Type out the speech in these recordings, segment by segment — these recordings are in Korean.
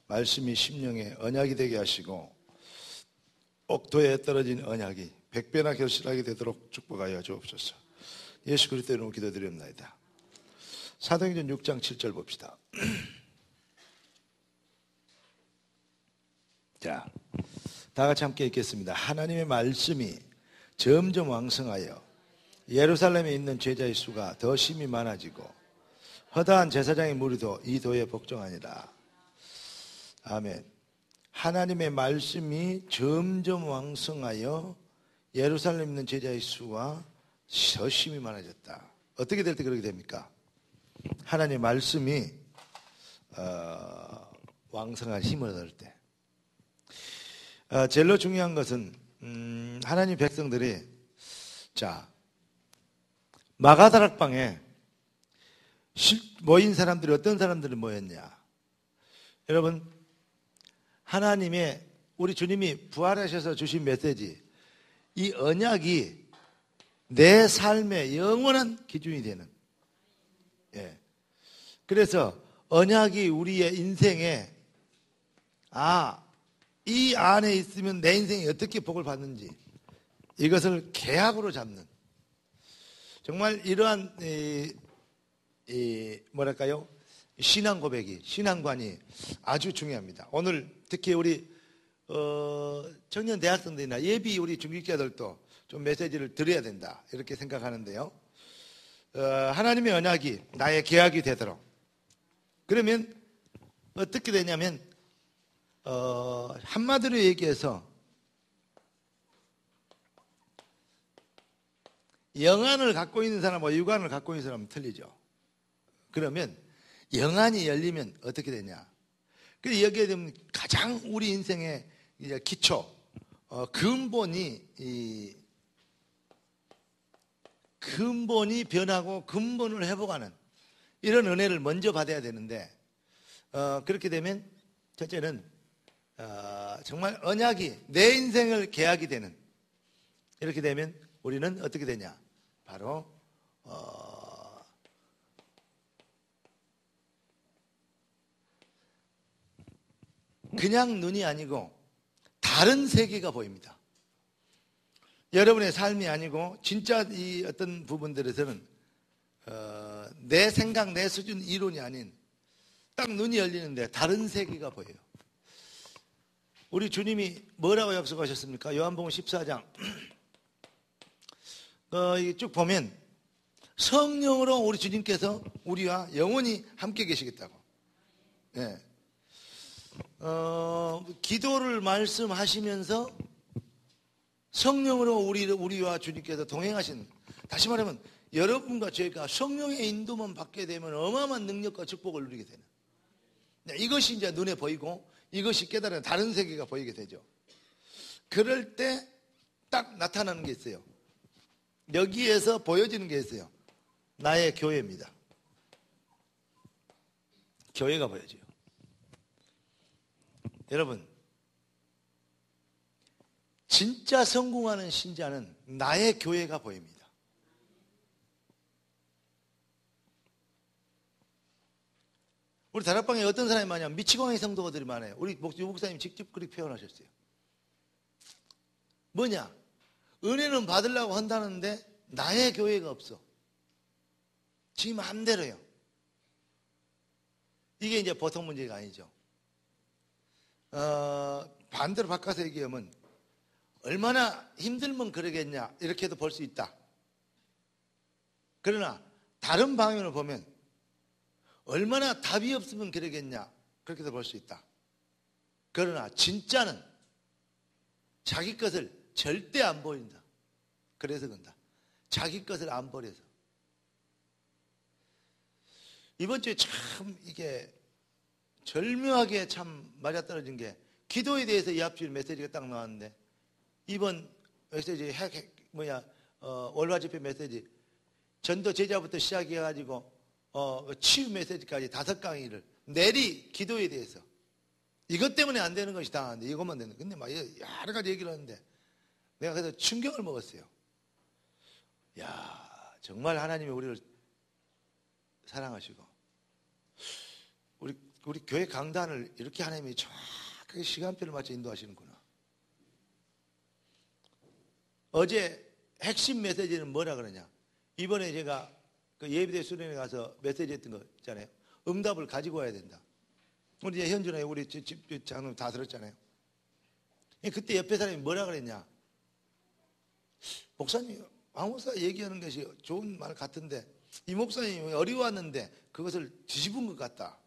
말씀이 심령에 언약이 되게 하시고 옥토에 떨어진 언약이 100배나 결실하게 되도록 축복하여 주옵소서. 예수 그리스도의 이름으로 기도드립니다. 사도행전 6장 7절 봅시다. 자, 다 같이 함께 읽겠습니다. 하나님의 말씀이 점점 왕성하여 예루살렘에 있는 제자의 수가 더 심히 많아지고 허다한 제사장의 무리도 이 도에 복종하니라. 아멘. 하나님의 말씀이 점점 왕성하여 예루살렘에 있는 제자의 수가 더 심히 많아졌다. 어떻게 될 때 그렇게 됩니까? 하나님의 말씀이 왕성한 힘을 얻을 때. 제일로 중요한 것은 하나님 백성들이 자 마가다락방에 모인 사람들이 어떤 사람들이 모였냐? 여러분, 하나님의 우리 주님이 부활하셔서 주신 메시지, 이 언약이 내 삶의 영원한 기준이 되는. 예. 그래서 언약이 우리의 인생에 이 안에 있으면 내 인생이 어떻게 복을 받는지 이것을 계약으로 잡는. 정말 이러한 뭐랄까요? 신앙 고백이, 신앙관이 아주 중요합니다. 오늘 특히 우리 청년 대학생들이나 예비 우리 중직자들도 좀 메시지를 드려야 된다 이렇게 생각하는데요. 하나님의 언약이 나의 계약이 되도록. 그러면 어떻게 되냐면 한마디로 얘기해서 영안을 갖고 있는 사람과 육안을 갖고 있는 사람은 틀리죠. 그러면 영안이 열리면 어떻게 되냐? 그래서 여기에 되면 가장 우리 인생의 이제 기초, 근본이 변하고 근본을 회복하는 이런 은혜를 먼저 받아야 되는데 그렇게 되면 첫째는 정말 언약이 내 인생을 계약이 되는 이렇게 되면 우리는 어떻게 되냐? 바로 그냥 눈이 아니고 다른 세계가 보입니다. 여러분의 삶이 아니고 진짜 이 어떤 부분들에서는 내 생각, 내 수준 이론이 아닌 딱 눈이 열리는데 다른 세계가 보여요. 우리 주님이 뭐라고 약속하셨습니까? 요한복음 14장 쭉 보면 성령으로 우리 주님께서 우리와 영원히 함께 계시겠다고. 네. 기도를 말씀하시면서 성령으로 우리와 주님께서 동행하신, 다시 말하면 여러분과 저희가 성령의 인도만 받게 되면 어마어마한 능력과 축복을 누리게 되는, 이것이 이제 눈에 보이고 이것이 깨달은 다른 세계가 보이게 되죠. 그럴 때 딱 나타나는 게 있어요. 여기에서 보여지는 게 있어요. 나의 교회입니다. 교회가 보여져요. 여러분, 진짜 성공하는 신자는 나의 교회가 보입니다. 우리 다락방에 어떤 사람이 많냐면 미치광이 성도들이 많아요. 우리 목사님 직접 그렇게 표현하셨어요. 뭐냐? 은혜는 받으려고 한다는데 나의 교회가 없어. 지 마음대로요. 이게 이제 보통 문제가 아니죠. 반대로 바꿔서 얘기하면 얼마나 힘들면 그러겠냐 이렇게도 볼 수 있다. 그러나 다른 방면을 보면 얼마나 답이 없으면 그러겠냐 그렇게도 볼 수 있다. 그러나 진짜는 자기 것을 절대 안 버린다. 그래서 그런다. 자기 것을 안 버려서. 이번 주에 참 이게 절묘하게 참 맞아떨어진 게, 기도에 대해서 이 앞줄 메시지가 딱 나왔는데 이번 메시지 월화 집회 메시지 전도 제자부터 시작해가지고 치유 메시지까지 5강의를 내리 기도에 대해서 이것 때문에 안 되는 것이 다 하는데 이것만 되는. 근데 막 여러 가지 얘기를 하는데 내가 그래서 충격을 먹었어요. 야, 정말 하나님이 우리를 사랑하시고 우리 우리 교회 강단을 이렇게 하나님이 정확하게 시간표를 맞춰 인도하시는구나. 어제 핵심 메시지는 뭐라 그러냐? 이번에 제가 그 예비대 수련회 가서 메시지 했던 거 있잖아요. 응답을 가지고 와야 된다. 우리 이제 현준아, 우리 집 장로님 다 들었잖아요. 그때 옆에 사람이 뭐라 그랬냐? 목사님, 황 목사 얘기하는 것이 좋은 말 같은데 이 목사님이 어려웠는데 그것을 뒤집은 것 같다.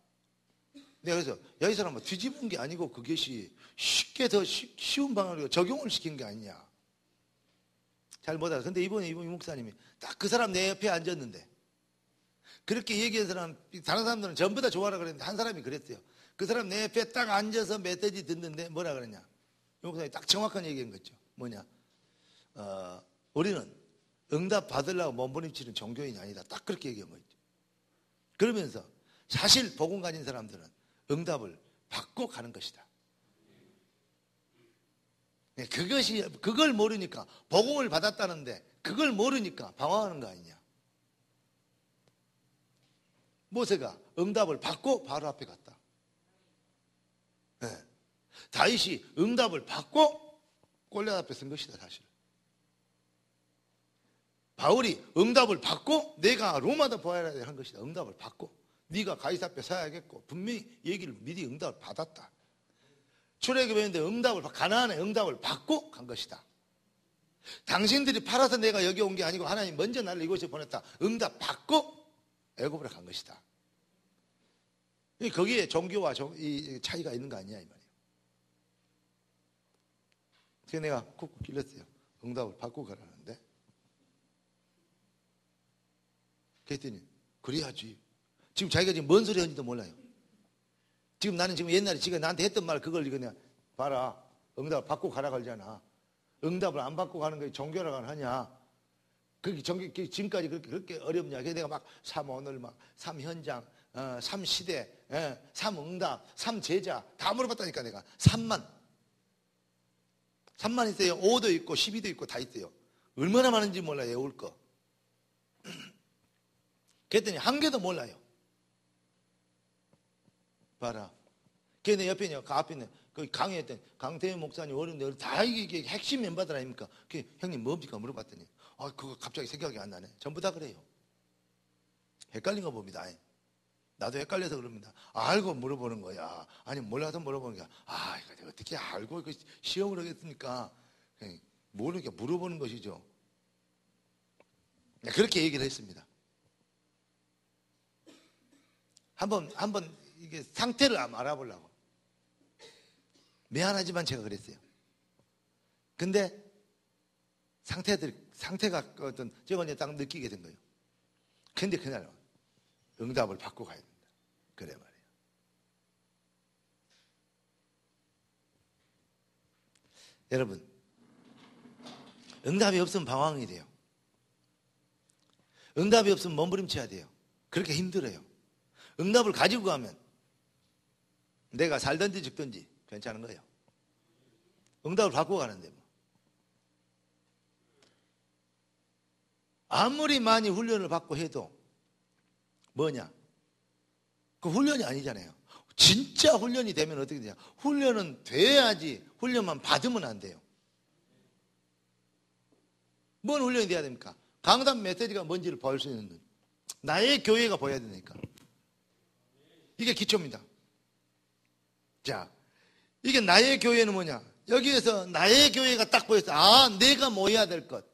내가 그래서 야, 이 사람은 뒤집은 게 아니고 그것이 쉽게 더 쉬운 방법으로 적용을 시킨 게 아니냐. 잘 못 알아. 근데 이번에 이 목사님이 딱 그 사람 내 옆에 앉았는데 그렇게 얘기한 사람, 다른 사람들은 전부 다 좋아하라 그랬는데 한 사람이 그랬어요. 그 사람 내 옆에 딱 앉아서 메시지 듣는데 뭐라 그러냐. 이 목사님이 딱 정확한 얘기한 거죠. 뭐냐. 우리는 응답 받으려고 몸부림치는 종교인이 아니다. 딱 그렇게 얘기한 거죠. 그러면서 사실 복음 가진 사람들은 응답을 받고 가는 것이다. 그걸 모르니까 복음을 받았다는데 그걸 모르니까 방황하는 거 아니냐. 모세가 응답을 받고 바로 앞에 갔다. 네. 다윗이 응답을 받고 골리앗 앞에 선 것이다. 사실 바울이 응답을 받고 내가 로마다 보아야 한 것이다. 응답을 받고 네가 가이사 앞에 서야겠고 분명히 얘기를 미리 응답을 받았다. 출애굽했는데 가나안의 응답을 받고 간 것이다. 당신들이 팔아서 내가 여기 온 게 아니고 하나님 먼저 나를 이곳에 보냈다. 응답 받고 애굽으로 간 것이다. 거기에 종교와 이 차이가 있는 거 아니냐 이 말이에요. 그래서 내가 쿡쿡 길렀어요. 응답을 받고 가라는데. 그랬더니 그래야지. 지금 자기가 지금 뭔 소리 하는지도 몰라요. 지금 나는 지금 옛날에 지가 나한테 했던 말 그걸 그냥 봐라. 응답을 받고 가라 그러잖아. 응답을 안 받고 가는 게 종교라고 하냐. 그게 지금까지 그렇게 어렵냐. 그래서 내가 막 오늘 막 현장, 시대, 응답, 제자 다 물어봤다니까 내가. 3만 있어요. 5도 있고 12도 있고 다 있어요. 얼마나 많은지 몰라요. 외울 거. 그랬더니 한 개도 몰라요. 봐라. 걔네 옆에 있냐, 그 앞에 있는, 그 강의했던 강태현 목사님 어른들 다 이게 핵심 멤버들 아닙니까? 형님 뭡니까? 물어봤더니, 그거 갑자기 생각이 안 나네. 전부 다 그래요. 헷갈린 거 봅니다. 나도 헷갈려서 그럽니다. 알고 물어보는 거야. 아니, 몰라서 물어보는 거야. 이거 어떻게 알고 시험을 하겠습니까? 모르니까 물어보는 것이죠. 그렇게 얘기를 했습니다. 한번 이게 상태를 알아보려고. 미안하지만 제가 그랬어요. 근데 상태가 어떤 제가 이제 딱 느끼게 된 거예요. 근데 그날 응답을 받고 가야 된다. 그래 말이에요. 여러분, 응답이 없으면 방황이 돼요. 응답이 없으면 몸부림쳐야 돼요. 그렇게 힘들어요. 응답을 가지고 가면 내가 살든지 죽든지 괜찮은 거예요. 응답을 받고 가는데 뭐. 아무리 많이 훈련을 받고 해도 뭐냐? 그 훈련이 아니잖아요. 진짜 훈련이 되면 어떻게 되냐? 훈련은 돼야지. 훈련만 받으면 안 돼요. 뭔 훈련이 돼야 됩니까? 강단 메시지가 뭔지를 볼 수 있는 눈. 나의 교회가 보여야 되니까. 이게 기초입니다. 자, 이게 나의 교회는 뭐냐? 여기에서 나의 교회가 딱 보였어. 내가 모여야 될 것.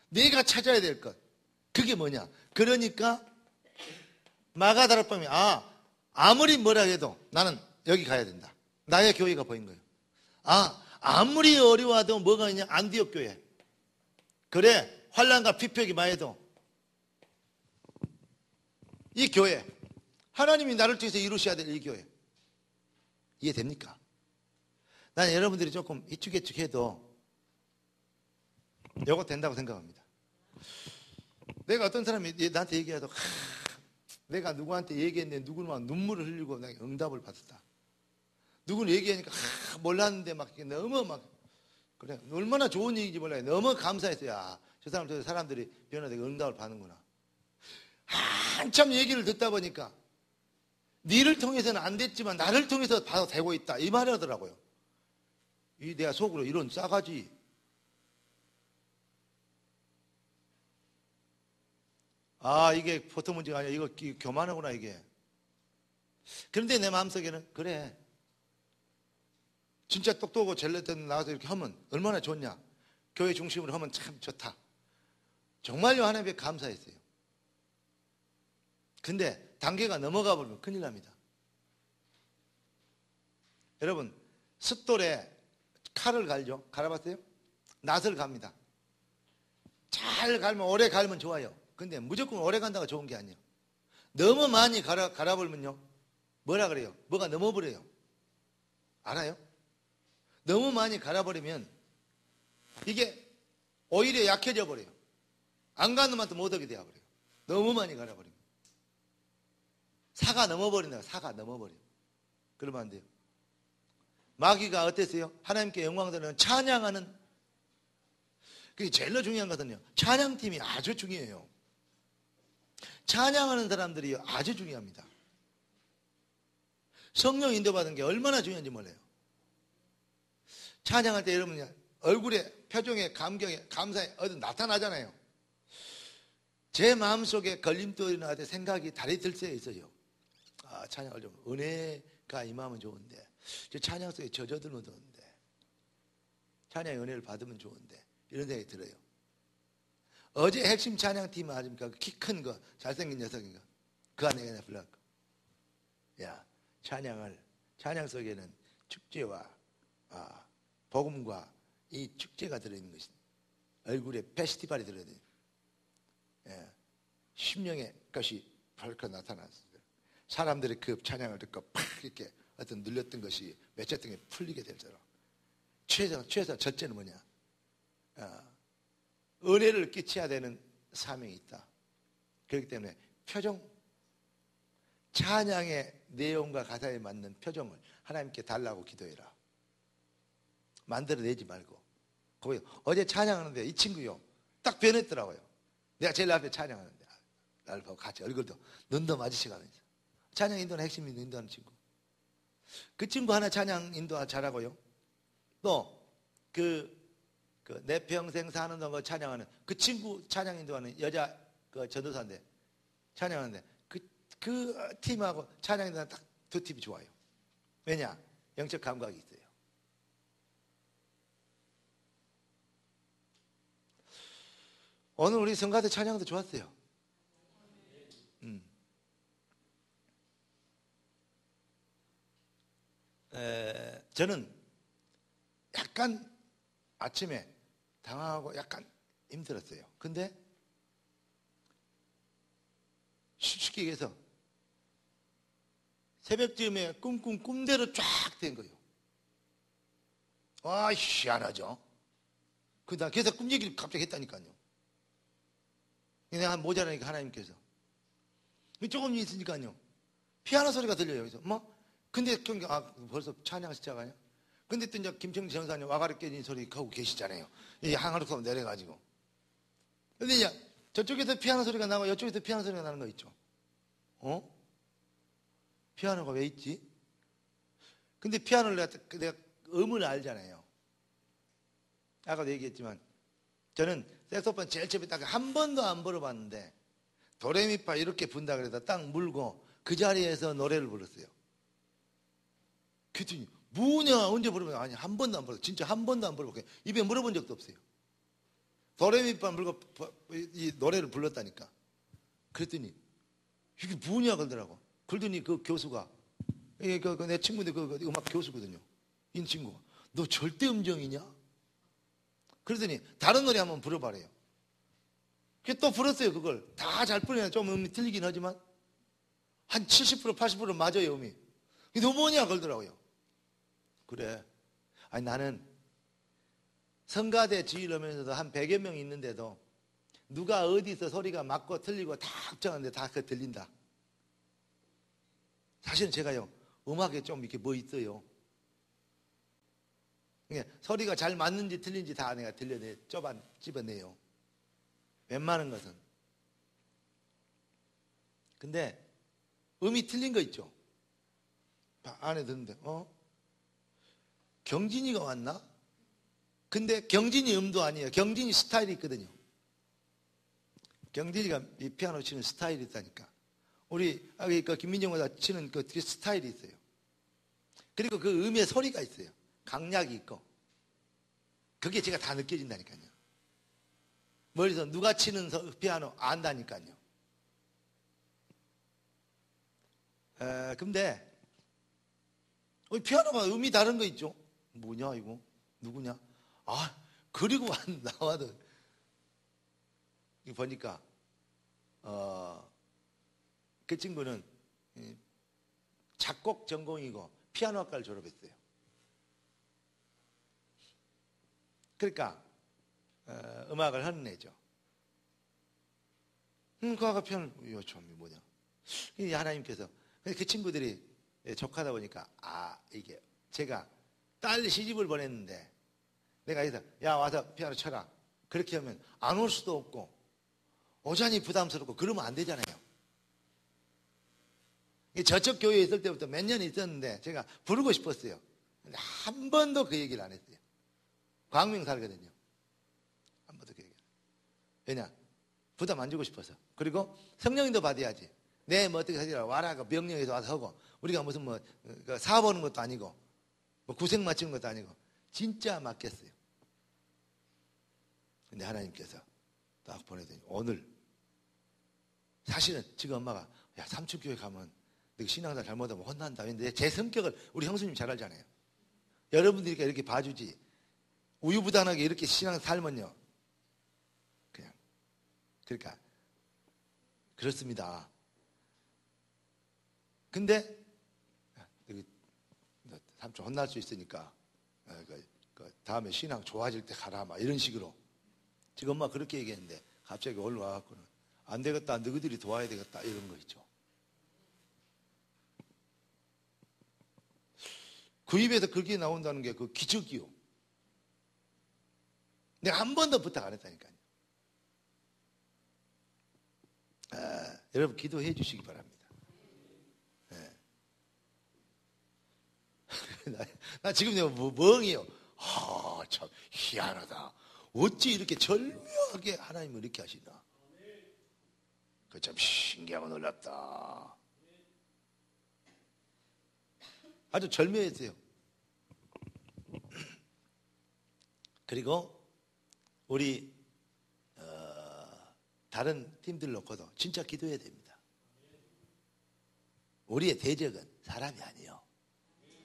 내가 찾아야 될 것. 그게 뭐냐? 그러니까 마가다락방이 아무리 뭐라 해도 나는 여기 가야 된다. 나의 교회가 보인 거예요. 아무리 어려워도 뭐가 있냐? 안디옥 교회. 그래, 환난과 피표기 마해도 이 교회, 하나님이 나를 통해서 이루셔야 될 이 교회. 이해됩니까? 나는 여러분들이 조금 이축해도 이거 된다고 생각합니다. 내가 어떤 사람이 나한테 얘기해도 내가 누구한테 얘기했는데 누구는 눈물을 흘리고 내가 응답을 받았다. 누구는 얘기하니까 몰랐는데 막 너무 그래 얼마나 좋은 얘기인지 몰라요. 너무 감사했어요. 저 사람들이 변화되고 응답을 받는구나. 한참 얘기를 듣다 보니까 니를 통해서는 안 됐지만 나를 통해서 봐도 되고 있다. 이 말을 하더라고요. 이 내가 속으로 이런 싸가지. 아, 이게 보통 문제가 아니야. 이거 교만하구나, 이게. 그런데 내 마음속에는, 그래. 진짜 똑똑하고 젤레든 나와서 이렇게 하면 얼마나 좋냐. 교회 중심으로 하면 참 좋다. 정말요, 하나님께 감사했어요. 근데 단계가 넘어가 버리면 큰일 납니다. 여러분, 숫돌에 칼을 갈죠? 갈아봤어요? 낫을 갑니다. 잘 갈면, 오래 갈면 좋아요. 근데 무조건 오래 간다가 좋은 게 아니에요. 너무 많이 갈아버리면요, 뭐라 그래요? 뭐가 넘어버려요. 알아요? 너무 많이 갈아버리면 이게 오히려 약해져 버려요. 안 가는 놈한테 못 오게 되어버려요. 너무 많이 갈아버리면. 사가 넘어버린다. 사가 넘어버려요. 그러면 안 돼요. 마귀가 어땠어요? 하나님께 영광 돌리는 찬양하는, 그게 제일 중요한 거거든요. 찬양팀이 아주 중요해요. 찬양하는 사람들이 아주 중요합니다. 성령 인도받은 게 얼마나 중요한지 몰라요. 찬양할 때 여러분 얼굴에, 표정에, 감경에, 감사에 어디 나타나잖아요. 제 마음속에 걸림돌이 나한테 생각이 다리 들새 있어요. 아, 찬양을 좀, 은혜가 임하면 좋은데, 저 찬양 속에 젖어들면 좋은데, 찬양의 은혜를 받으면 좋은데, 이런 생각이 들어요. 어제 핵심 찬양팀 아닙니까? 키 큰 거, 잘생긴 녀석인가? 그 안에 그냥 불렀고. 야, 찬양 속에는 축제와 복음과 이 축제가 들어있는 것이, 얼굴에 페스티벌이 들어있는, 심령의 것이 벌컥 나타났어요. 사람들이 그 찬양을 듣고 팍 이렇게 어떤 눌렸던 것이 맺혔던 게 풀리게 되더라. 최소 첫째는 뭐냐? 은혜를 끼쳐야 되는 사명이 있다. 그렇기 때문에 표정, 찬양의 내용과 가사에 맞는 표정을 하나님께 달라고 기도해라. 만들어내지 말고. 거기 어제 찬양하는데 이 친구요, 딱 변했더라고요. 내가 제일 앞에 찬양하는데 나를 보고 같이 얼굴도 눈도 마주치가면서 찬양 인도는 핵심 인도하는 친구. 그 친구 하나 찬양 인도 잘하고요. 또 내 평생 사는 동안 찬양하는 그 친구 찬양 인도하는 여자 그 전도사인데 찬양하는데 그 팀하고 찬양 인도는 딱 두 팀이 좋아요. 왜냐? 영적 감각이 있어요. 오늘 우리 성가대 찬양도 좋았어요. 저는 약간 아침에 당황하고 약간 힘들었어요. 근데 솔직히 얘기해서 새벽쯤에 꿈대로 쫙 된 거예요. 아, 희한하죠. 나 그래서 꿈 얘기를 갑자기 했다니까요. 내가 모자라니까 하나님께서. 조금 있으니까요. 피아노 소리가 들려요. 그래서 근데 벌써 찬양 시작하냐? 근데 또 이제 김청지 전사님 와가리 깨진 소리 하고 계시잖아요. 이 항아리에서 내려가지고. 근데 이제 저쪽에서 피아노 소리가 나고 이쪽에서 피아노 소리가 나는 거 있죠. 피아노가 왜 있지? 근데 피아노를 내가 음을 알잖아요. 아까도 얘기했지만 저는 색소폰 제일 처음에 딱 한 번도 안 불어봤는데 도레미파 이렇게 분다 그래서 딱 물고 그 자리에서 노래를 불렀어요. 그랬더니 뭐냐 언제 부르면 아니 한 번도 안 불렀어요. 진짜 한 번도 안 불러봤어요. 입에 물어본 적도 없어요. 도레미파 물고 이 노래를 불렀다니까. 그랬더니 이게 뭐냐 그러더라고. 그러더니 그 교수가 내 친구인데 그 음악 교수거든요. 이 친구가 너 절대 음정이냐? 그러더니 다른 노래 한번 불러봐래요. 또 불렀어요. 그걸 다 잘 부르냐. 좀 음이 틀리긴 하지만 한 70% 80% 맞아요. 음이. 너 뭐냐 그러더라고요. 그래. 아니 나는 성가대 지휘를 하면서도 한 100여 명 있는데도 누가 어디서 소리가 맞고 틀리고 다 합정하는데 다 그거 들린다. 사실은 제가요 음악에 좀 이렇게 뭐 있어요. 그러니까 소리가 잘 맞는지 틀린지 다 내가 집어내요. 웬만한 것은. 근데 음이 틀린 거 있죠. 안에 듣는데 경진이가 왔나? 근데 경진이 음도 아니에요. 경진이 스타일이 있거든요. 경진이가 이 피아노 치는 스타일이 있다니까. 우리 김민정보다 치는 그 스타일이 있어요. 그리고 그 음의 소리가 있어요. 강약이 있고. 그게 제가 다 느껴진다니까요. 멀리서 누가 치는 피아노 안다니까요. 근데 피아노가 음이 다른 거 있죠. 뭐냐 이거? 누구냐? 그리고 나와도 보니까 그 친구는 작곡 전공이고 피아노학과를 졸업했어요. 그러니까 음악을 하는 애죠. 그 아가 피아노 참 뭐냐? 이 하나님께서 그 친구들이 족하다 보니까 이게 제가 딸 시집을 보냈는데 내가 여기서 야 와서 피아노 쳐라 그렇게 하면 안 올 수도 없고 오자니 부담스럽고 그러면 안 되잖아요. 저쪽 교회에 있을 때부터 몇 년 있었는데 제가 부르고 싶었어요. 근데 한 번도 그 얘기를 안 했어요. 광명 살거든요. 한 번도 그 얘기를. 왜냐? 부담 안 주고 싶어서. 그리고 성령님도 받아야지. 뭐 어떻게 하지라 와라 그 명령에서 와서 하고 우리가 무슨 사업 하는 것도 아니고 구색 맞추는 것도 아니고 진짜 맡겼어요. 근데 하나님께서 딱 보내더니 오늘 사실은 지금 엄마가 야 삼촌교회 가면 너희 신앙생활 잘못하면 혼난다. 근데 제 성격을 우리 형수님 잘 알잖아요. 여러분들이 이렇게 봐주지 우유부단하게 이렇게 신앙 살면요 그냥 그러니까 그렇습니다. 근데 삼촌 혼날 수 있으니까 다음에 신앙 좋아질 때 가라 막 이런 식으로 지금 엄마 그렇게 얘기했는데 갑자기 올라와갖고는 안 되겠다 너희들이 도와야 되겠다 이런 거 있죠. 그 입에서 그게 나온다는 게 그 기적이요. 내가 한 번도 부탁 안 했다니까요. 여러분 기도해 주시기 바랍니다. 나 지금 내가 멍이요. 참 희한하다. 어찌 이렇게 절묘하게 하나님을 이렇게 하시나. 그 참 신기하고 놀랍다. 아주 절묘했어요. 그리고 우리 다른 팀들 놓고도 진짜 기도해야 됩니다. 우리의 대적은 사람이 아니에요.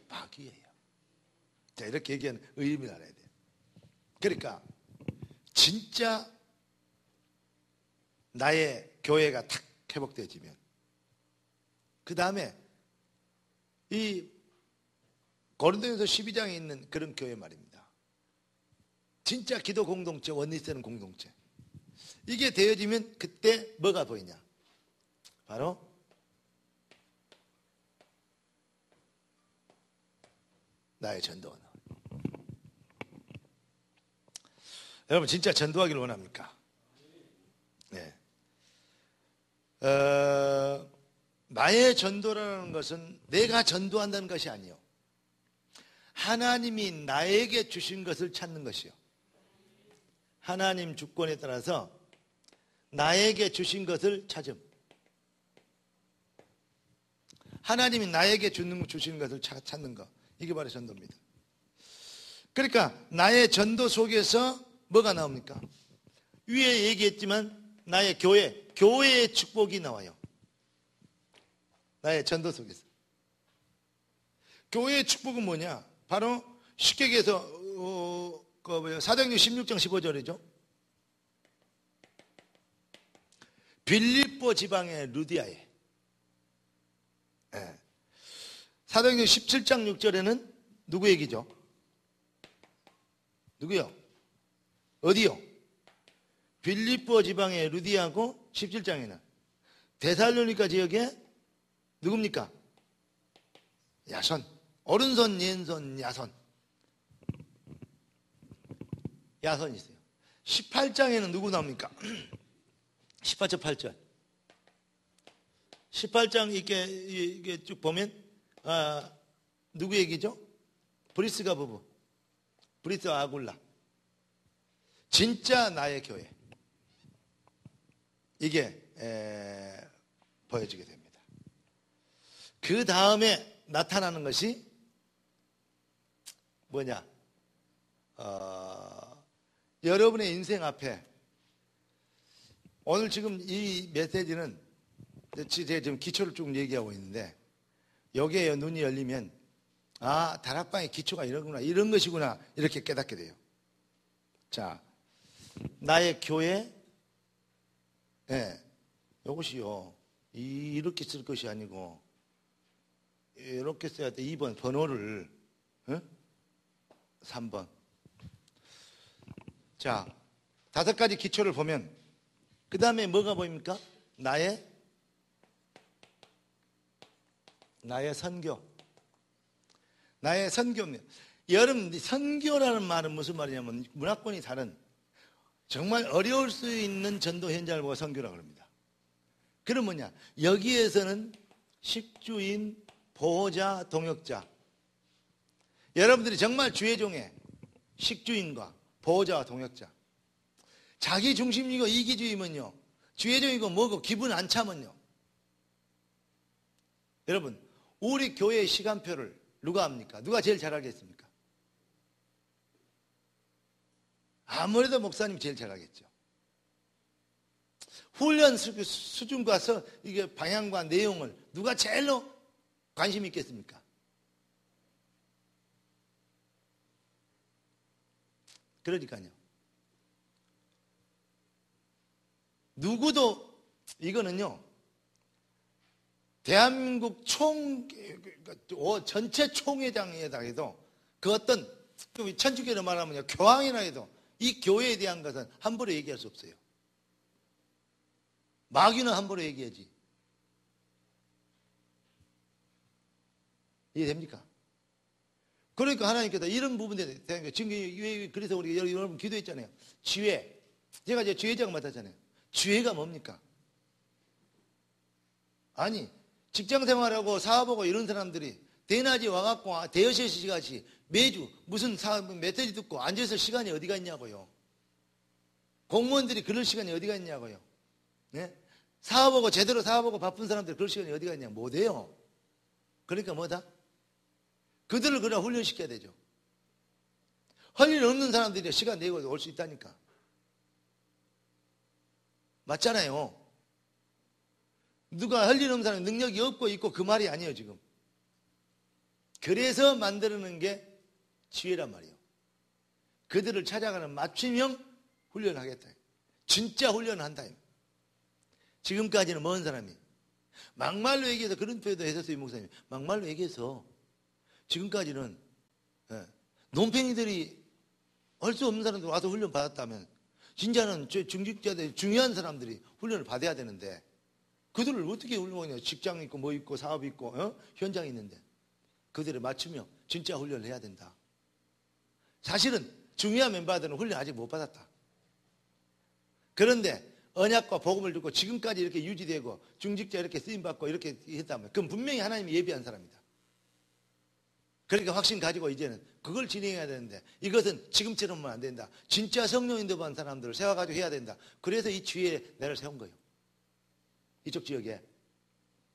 마귀예요. 자, 이렇게 얘기하는 의미를 알아야 돼요. 그러니까 진짜 나의 교회가 탁 회복되어지면 그 다음에 이 고린도전서 12장에 있는 그런 교회 말입니다. 진짜 기도 공동체, 원리스는 공동체. 이게 되어지면 그때 뭐가 보이냐? 바로 나의 전도원. 여러분 진짜 전도하기를 원합니까? 네. 나의 전도라는 것은 내가 전도한다는 것이 아니요. 하나님이 나에게 주신 것을 찾는 것이요. 하나님 주권에 따라서 나에게 주신 것을 찾음. 하나님이 나에게 주신 것을 찾는 것. 이게 바로 전도입니다. 그러니까 나의 전도 속에서 뭐가 나옵니까? 위에 얘기했지만 나의 교회의 축복이 나와요. 나의 전도 속에서. 교회의 축복은 뭐냐? 바로 쉽게 얘기해서 사도행전 16장 15절이죠. 빌립보 지방의 루디아에. 네. 사도행전 17장 6절에는 누구 얘기죠? 누구요? 어디요? 빌립보 지방의 루디아고 17장에는 데살로니가 지역에 누굽니까? 야손. 오른손, 왼손, 야손. 야손이 있어요. 18장에는 누구 나옵니까? 18절 8절. 18장 이게 쭉 보면 누구 얘기죠? 브리스가 부부, 브리스와 아굴라. 진짜 나의 교회. 이게 보여지게 됩니다. 그 다음에 나타나는 것이 뭐냐? 여러분의 인생 앞에 오늘 지금 이 메시지는 제가 지금 기초를 쭉 얘기하고 있는데 여기에 눈이 열리면 아, 다락방의 기초가 이러구나, 이런 것이구나, 이렇게 깨닫게 돼요. 자, 나의 교회, 이것이요, 이렇게 쓸 것이 아니고 이렇게 써야 돼. 2번 번호를 3번. 자, 5가지 기초를 보면 그 다음에 뭐가 보입니까? 나의 선교. 나의 선교입니다. 여러분, 선교라는 말은 무슨 말이냐면 문화권이 다른 정말 어려울 수 있는 전도 현장을 보고 선교라고 합니다. 그럼 뭐냐? 여기에서는 식주인, 보호자, 동역자. 여러분들이 정말 주의 종의 식주인과 보호자와 동역자. 자기 중심이고 이기주의면요, 주의 종이고 뭐고 기분 안 차면요. 여러분, 우리 교회의 시간표를 누가 합니까? 누가 제일 잘 알겠습니까? 아무래도 목사님이 제일 잘 알겠죠. 훈련 수준과 이게 방향과 내용을 누가 제일로 관심 있겠습니까? 그러니까요. 누구도 이거는요, 대한민국 전체 총회장에다 해도 그 어떤 천주교로 말하면 교황이나 해도 이 교회에 대한 것은 함부로 얘기할 수 없어요. 마귀는 함부로 얘기하지. 이해됩니까? 그러니까 하나님께서 이런 부분에 대한 지금 그래서 우리가 여러분 기도했잖아요. 지혜. 제가 이제 지혜자가 맡았잖아요. 지혜가 뭡니까? 아니, 직장 생활하고 사업하고 이런 사람들이 대낮에 와갖고 대여섯 시간씩 매주 무슨 메시지 듣고 앉아있을 시간이 어디가 있냐고요. 공무원들이 그럴 시간이 어디가 있냐고요. 네? 사업하고 제대로 사업하고 바쁜 사람들 그럴 시간이 어디가 있냐. 못해요. 그러니까 뭐다? 그들을 그냥 훈련시켜야 되죠. 할 일 없는 사람들이 시간 내고 올 수 있다니까. 맞잖아요. 누가 할 일 없는 사람이 능력이 없고 있고 그 말이 아니에요, 지금. 그래서 만드는 게 지혜란 말이에요. 그들을 찾아가는 맞춤형 훈련을 하겠다. 진짜 훈련을 한다. 지금까지는 먼 사람이 막말로 얘기해서 그런 표현도 했었어요, 목사님. 막말로 얘기해서 지금까지는 논팽이들이 할 수 없는 사람들 와서 훈련 받았다면 진짜는 중직자들 중요한 사람들이 훈련을 받아야 되는데 그들을 어떻게 훈련하냐. 직장 있고 뭐 있고 사업 있고 현장이 있는데 그들을 맞추며 진짜 훈련을 해야 된다. 사실은 중요한 멤버들은 훈련 아직 못 받았다. 그런데 언약과 복음을 듣고 지금까지 이렇게 유지되고 중직자 이렇게 쓰임받고 이렇게 했다면 그건 분명히 하나님이 예비한 사람이다. 그러니까 확신 가지고 이제는 그걸 진행해야 되는데 이것은 지금처럼은 안 된다. 진짜 성령인도 받은 사람들을 세워가지고 해야 된다. 그래서 이 주위에 내를 세운 거예요. 이쪽 지역에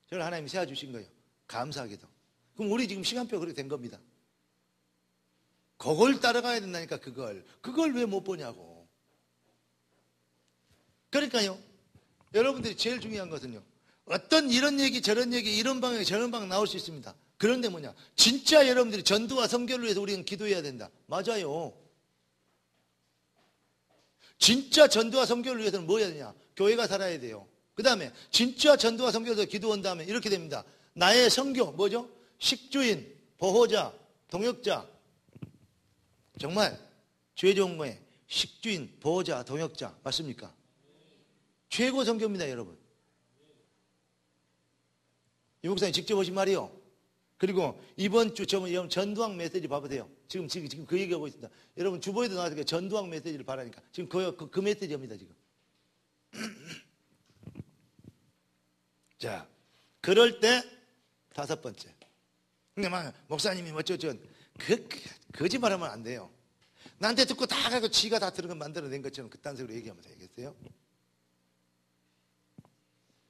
저를 하나님이 세워주신 거예요. 감사하게도. 그럼 우리 지금 시간표 그렇게 된 겁니다. 그걸 따라가야 된다니까. 그걸 왜 못 보냐고. 그러니까요, 여러분들이 제일 중요한 것은요, 어떤 이런 얘기 저런 얘기 이런 방향 저런 방향 나올 수 있습니다. 그런데 뭐냐, 진짜 여러분들이 전도와 선교를 위해서 우리는 기도해야 된다. 맞아요. 진짜 전도와 선교를 위해서는 뭐 해야 되냐, 교회가 살아야 돼요. 그 다음에 진짜 전도와 선교를 위해서 기도한 다음에 이렇게 됩니다. 나의 선교 뭐죠? 식주인, 보호자, 동역자. 정말 죄 좋은 거에 식주인, 보호자, 동역자 맞습니까? 최고 선교입니다, 여러분. 이 목사님 직접 오신 말이요. 그리고 이번 주 전두환 메시지 봐보세요. 지금 그 얘기하고 있습니다. 여러분 주보에도 나와서 전두환 메시지를 바라니까 지금 그 메시지입니다, 지금. 자, 그럴 때 5번째. 근데 막 목사님이 어쩌죠? 거짓말하면 안 돼요. 나한테 듣고 다 가고 지가 다 들은 거 만들어낸 것처럼 그딴 식으로 얘기하면 되겠어요?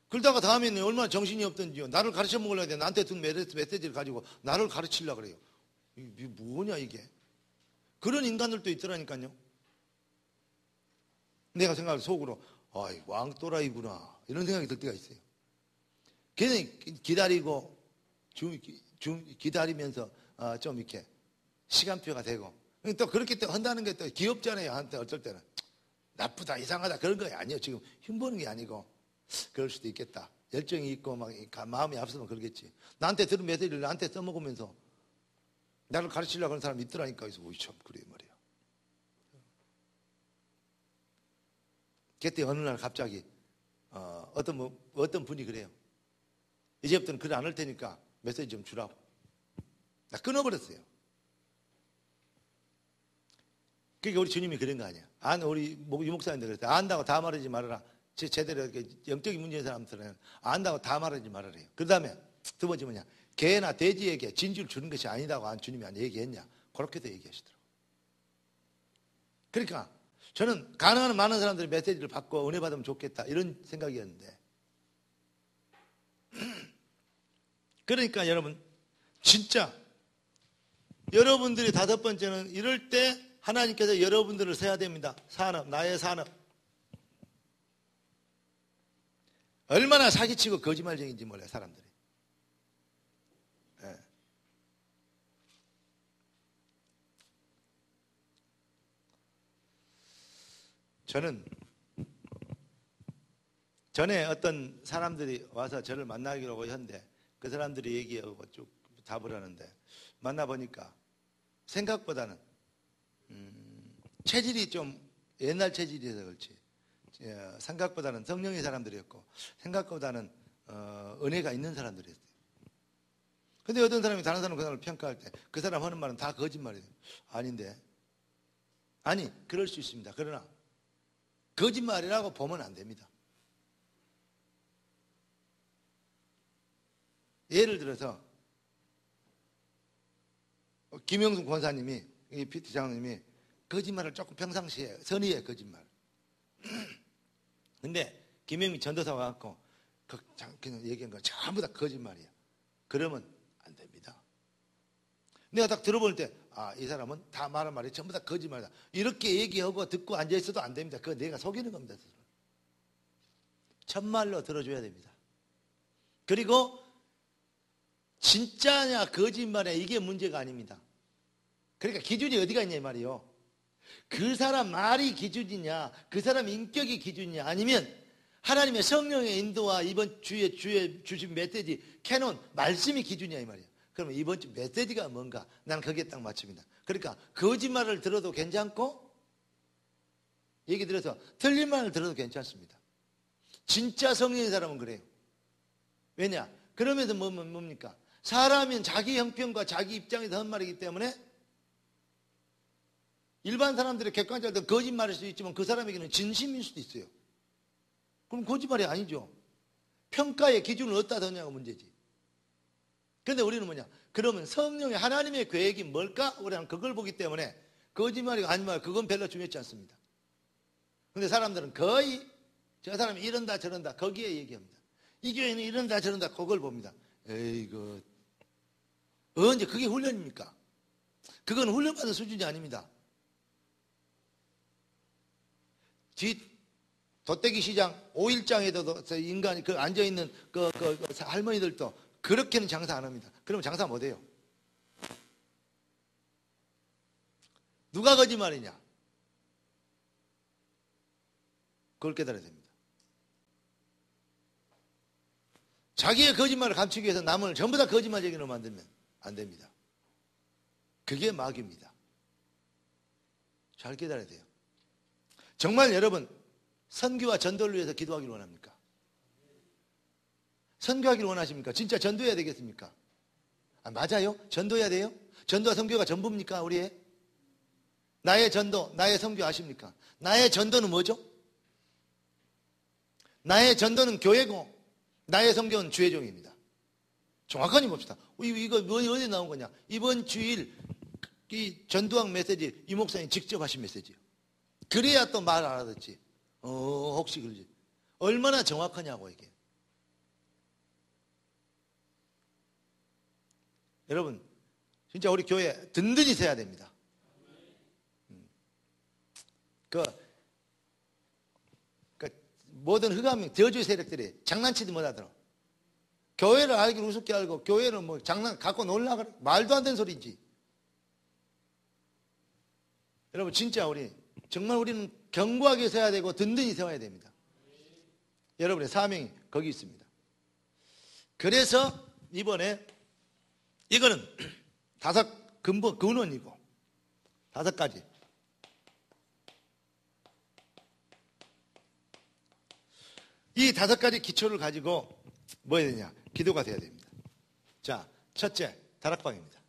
그러다가 다음에는 얼마나 정신이 없던지요. 나를 가르쳐 먹으려고 해. 나한테 든 메시지를 가지고 나를 가르치려고 그래요. 이게 뭐냐 이게. 그런 인간들도 있더라니까요. 내가 생각할 속으로 아이 왕또라이구나 이런 생각이 들 때가 있어요. 걔는 기다리고 기다리면서 좀 이렇게 시간표가 되고 또 그렇게 또 한다는 게 또 귀엽잖아요. 한테 어쩔 때는 나쁘다 이상하다 그런 거 아니에요. 지금 흉보는 게 아니고 그럴 수도 있겠다. 열정이 있고 막 마음이 앞서면 그러겠지. 나한테 들은 메시지를 나한테 써먹으면서 나를 가르치려고 하는 사람이 있더라니까. 그래서 참 그래 말이야. 그때 어느 날 갑자기 어떤 분이 그래요. 이제부터는 글 안 할 테니까 메시지 좀 주라고. 나 끊어버렸어요. 그러니까 우리 주님이 그런 거 아니야. 우리 유목사님들 그랬어요. 안다고 다 말하지 말아라. 제대로 영적인 문제인 사람들은 안다고 다 말하지 말아래요. 그 다음에 두 번째 뭐냐. 개나 돼지에게 진주를 주는 것이 아니다고 주님이 안 얘기했냐. 그렇게도 얘기하시더라고요. 그러니까 저는 가능한 많은 사람들이 메시지를 받고 은혜 받으면 좋겠다 이런 생각이었는데 그러니까 여러분 진짜 여러분들이 다섯 번째는 이럴 때 하나님께서 여러분들을 세야 됩니다. 산업, 나의 산업. 얼마나 사기치고 거짓말쟁인지 몰라요, 사람들이. 네. 저는 전에 어떤 사람들이 와서 저를 만나기로 했는데 그 사람들이 얘기하고 쭉 답을 하는데 만나보니까 생각보다는 체질이 좀 옛날 체질이라서 그렇지 생각보다는 성령의 사람들이었고 생각보다는 은혜가 있는 사람들이었어요. 근데 어떤 사람이 다른 사람 그 사람을 평가할 때 그 사람 하는 말은 다 거짓말이에요. 아닌데 아니 그럴 수 있습니다. 그러나 거짓말이라고 보면 안 됩니다. 예를 들어서 김영순 권사님이 PT 장로님이 거짓말을 조금 평상시에 선의해 거짓말. 근데 김영미 전도사가 와갖고 그냥 얘기한 건 전부 다 거짓말이야. 그러면 안 됩니다. 내가 딱 들어볼 때 이 사람은 다 말한 말이 전부 다 거짓말이다. 이렇게 얘기하고 듣고 앉아있어도 안 됩니다. 그거 내가 속이는 겁니다. 참말로 들어줘야 됩니다. 그리고 진짜냐 거짓말이냐 이게 문제가 아닙니다. 그러니까 기준이 어디가 있냐 이 말이요. 그 사람 말이 기준이냐 그 사람 인격이 기준이냐 아니면 하나님의 성령의 인도와 이번 주에 주신 메시지 캐논 말씀이 기준이냐 이 말이에요. 그러면 이번 주 메시지가 뭔가 나는 거기에 딱 맞춥니다. 그러니까 거짓말을 들어도 괜찮고 얘기 들어서 틀린 말을 들어도 괜찮습니다. 진짜 성령의 사람은 그래요. 왜냐? 그러면서 뭡니까? 사람은 자기 형편과 자기 입장에서 한 말이기 때문에 일반 사람들의 객관적으로 거짓말일 수도 있지만 그 사람에게는 진심일 수도 있어요. 그럼 거짓말이 아니죠. 평가의 기준을 어디다 뒀냐가 문제지. 그런데 우리는 뭐냐? 그러면 성령의 하나님의 계획이 뭘까? 우리는 그걸 보기 때문에 거짓말이고 아니면 그건 별로 중요하지 않습니다. 그런데 사람들은 거의 저 사람이 이런다 저런다 거기에 얘기합니다. 이 교회는 이런다 저런다 그걸 봅니다. 에이그 언제 그게 훈련입니까? 그건 훈련받은 수준이 아닙니다. 돗대기 시장 5일장에도 인간이 그 앉아있는 그 할머니들도 그렇게는 장사 안 합니다. 그러면 장사 못 해요. 누가 거짓말이냐? 그걸 깨달아야 됩니다. 자기의 거짓말을 감추기 위해서 남을 전부 다 거짓말 얘기로 만들면 안 됩니다. 그게 마귀입니다. 잘 깨달아야 돼요. 정말 여러분 선교와 전도를 위해서 기도하기를 원합니까? 선교하기를 원하십니까? 진짜 전도해야 되겠습니까? 맞아요? 전도해야 돼요? 전도와 선교가 전부입니까? 우리의? 나의 전도, 나의 선교 아십니까? 나의 전도는 뭐죠? 나의 전도는 교회고 나의 선교는 주의 종입니다. 정확하게 봅시다. 이거 어디 나온 거냐? 이번 주일 이 전두환 메시지 이 목사님 직접 하신 메시지예요. 그래야 또 말 알아듣지. 혹시 그러지. 얼마나 정확하냐고 이게. 여러분 진짜 우리 교회 든든히 서야 됩니다. 모든 흑암 저주의 세력들이 장난치지 못하더라. 교회를 알기로 우습게 알고 교회를 뭐 장난 갖고 놀라 그래. 말도 안 되는 소리지. 여러분 진짜 정말 우리는 견고하게 서야 되고 든든히 세워야 됩니다. 여러분의 사명이 거기 있습니다. 그래서 이번에 이거는 5 근원이고 5가지. 이 5가지 기초를 가지고 뭐 해야 되냐? 기도가 돼야 됩니다. 자, 첫째, 다락방입니다.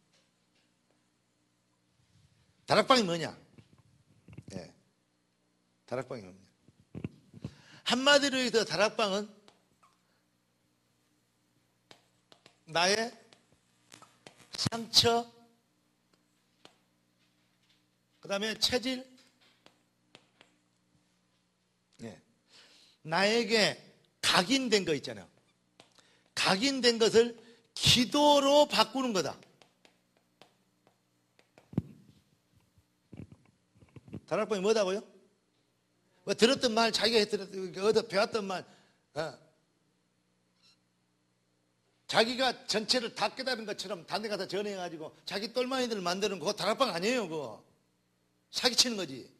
다락방이 뭐냐? 네, 다락방이 뭡니다. 한마디로 해서 다락방은 나의 상처, 그 다음에 체질, 나에게 각인된 거 있잖아요. 각인된 것을 기도로 바꾸는 거다. 다락방이 뭐다고요? 뭐 들었던 말, 자기가 얻어 배웠던 말, 자기가 전체를 다 깨달은 것처럼 다른 데 가서 전해가지고 자기 똘마니들을 만드는 거 다락방 아니에요. 그거 사기치는 거지.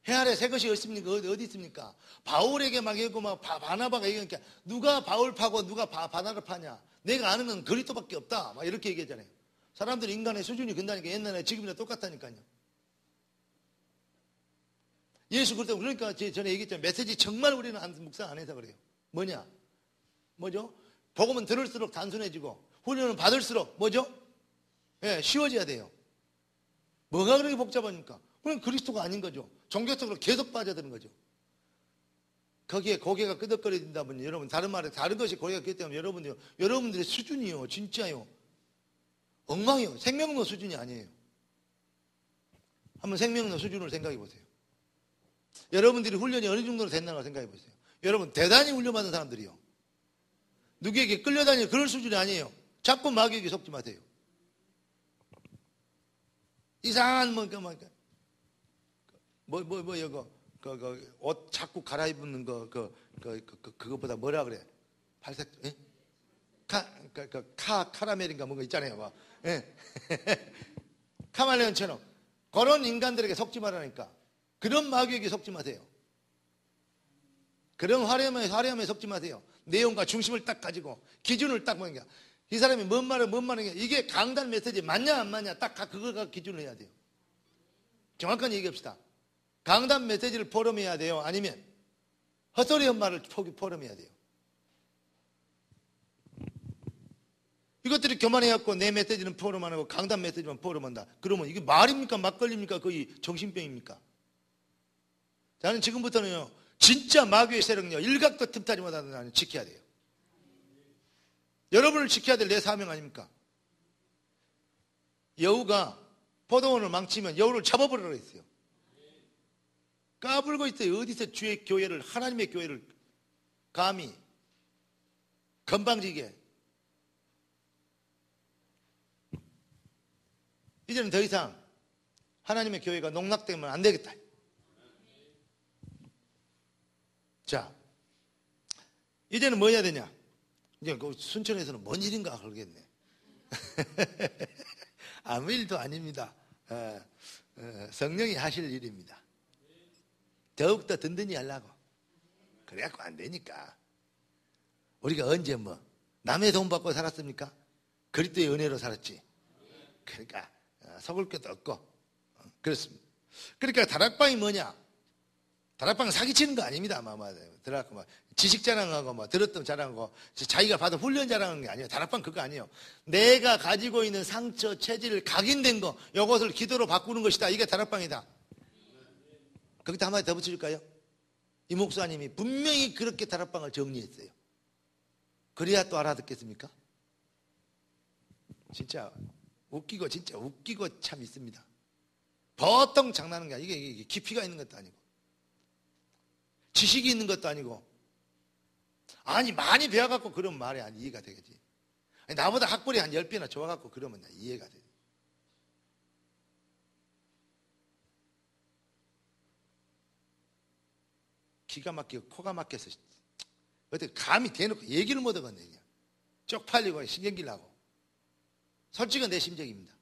해 아래 새 것이 있습니까? 어디 있습니까? 바울에게 막 얘기하고 막 바나바가 얘기하니까 누가 바울 파고 누가 바나를 파냐? 내가 아는 건 그리스도밖에 없다. 막 이렇게 얘기하잖아요. 사람들이 인간의 수준이 근다니까 옛날에 지금이나 똑같다니까요. 예수 그리스도 그러니까 전에 얘기했잖아요. 메시지 정말 우리는 묵상 안 해서 그래요. 뭐죠? 복음은 들을수록 단순해지고 훈련은 받을수록 뭐죠? 예, 쉬워져야 돼요. 뭐가 그렇게 복잡하니까? 그건 그리스도가 아닌 거죠. 종교적으로 계속 빠져드는 거죠. 거기에 고개가 끄덕거린다 보니 여러분 다른 것이 고개가 끄덕거리기 때문에 여러분들의 수준이요 진짜요 엉망이요. 생명로 수준이 아니에요. 한번 생명로 수준을 생각해 보세요. 여러분들이 훈련이 어느 정도로 됐나 생각해 보세요. 여러분 대단히 훈련받은 사람들이요. 누구에게 끌려다니는 그런 수준이 아니에요. 자꾸 마귀에게 속지 마세요. 이상한 옷 자꾸 갈아입는 그것보다 뭐라 그래? 발색, 예? 카라멜인가 뭔가 있잖아요. 막. 예. 카말레온처럼. 그런 인간들에게 속지 말라니까. 그런 마귀에게 속지 마세요. 그런 화려함에 속지 마세요. 내용과 중심을 딱 가지고, 기준을 딱 보는 거야. 이 사람이 뭔 말이냐. 이게 강단 메시지 맞냐, 안 맞냐. 딱 그거가 기준을 해야 돼요. 정확한 얘기합시다. 강단 메시지를 포럼해야 돼요? 아니면 헛소리한 말을 포럼해야 돼요? 이것들이 교만해갖고 내 메시지는 포럼 안 하고 강단 메시지만 포럼한다. 그러면 이게 말입니까? 막걸리입니까? 거의 정신병입니까? 저는 지금부터는요, 진짜 마귀의 세력요, 일각도 틈타지 못하는 나는 지켜야 돼요. 여러분을 지켜야 될 내 사명 아닙니까? 여우가 포도원을 망치면 여우를 잡아버리라고 했어요. 까불고 있어요. 어디서 주의 교회를, 하나님의 교회를 감히 건방지게. 이제는 더 이상 하나님의 교회가 농락되면 안 되겠다. 자, 이제는 뭐 해야 되냐? 이제 그 순천에서는 뭔 일인가 그러겠네. 아무 일도 아닙니다. 성령이 하실 일입니다. 더욱더 든든히 하려고. 그래갖고 안 되니까. 우리가 언제 남의 돈 받고 살았습니까? 그리스도의 은혜로 살았지. 그러니까 속을 것도 없고 그렇습니다. 그러니까 다락방이 뭐냐? 다락방은 사기치는 거 아닙니다. 들어가고 지식 자랑하고 들었던 자랑하고 자기가 받은 훈련 자랑하는 게 아니에요. 다락방 그거 아니에요. 내가 가지고 있는 상처, 체질, 각인된 거 이것을 기도로 바꾸는 것이다. 이게 다락방이다. 거기다 한마디 더 붙여줄까요? 이 목사님이 분명히 그렇게 다락방을 정리했어요. 그래야 또 알아듣겠습니까? 진짜 웃기고 진짜 웃기고 참 있습니다. 보통 장난하는 게 아니고 이게 깊이가 있는 것도 아니고 지식이 있는 것도 아니고 아니 많이 배워갖고 그러면 말이 안 이해가 되겠지. 아니, 나보다 학벌이 한 10배나 좋아갖고 그러면 이해가 돼. 기가 막히고 코가 막혀서 어떻게 감히 대놓고 얘기를 못하겠네. 그냥 쪽팔리고 신경질 나고. 솔직한 내 심정입니다.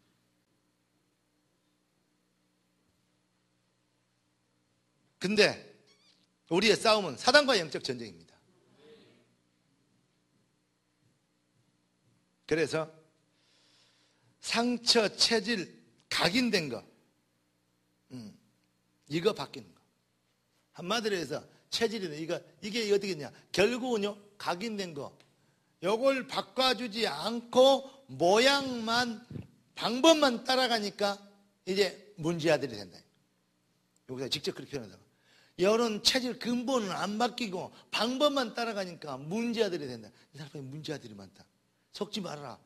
근데 우리의 싸움은 사단과의 영적 전쟁입니다. 그래서 상처, 체질, 각인된 거 이거 바뀌는 거. 한마디로 해서 체질이네. 이게 어떻게 했냐. 결국은요, 각인된 거. 요걸 바꿔주지 않고 모양만, 방법만 따라가니까 이제 문제아들이 된다. 여기서 직접 그렇게 표현하다가. 이런 체질 근본은 안 바뀌고 방법만 따라가니까 문제아들이 된다. 이 사람이 문제아들이 많다. 속지 말아라.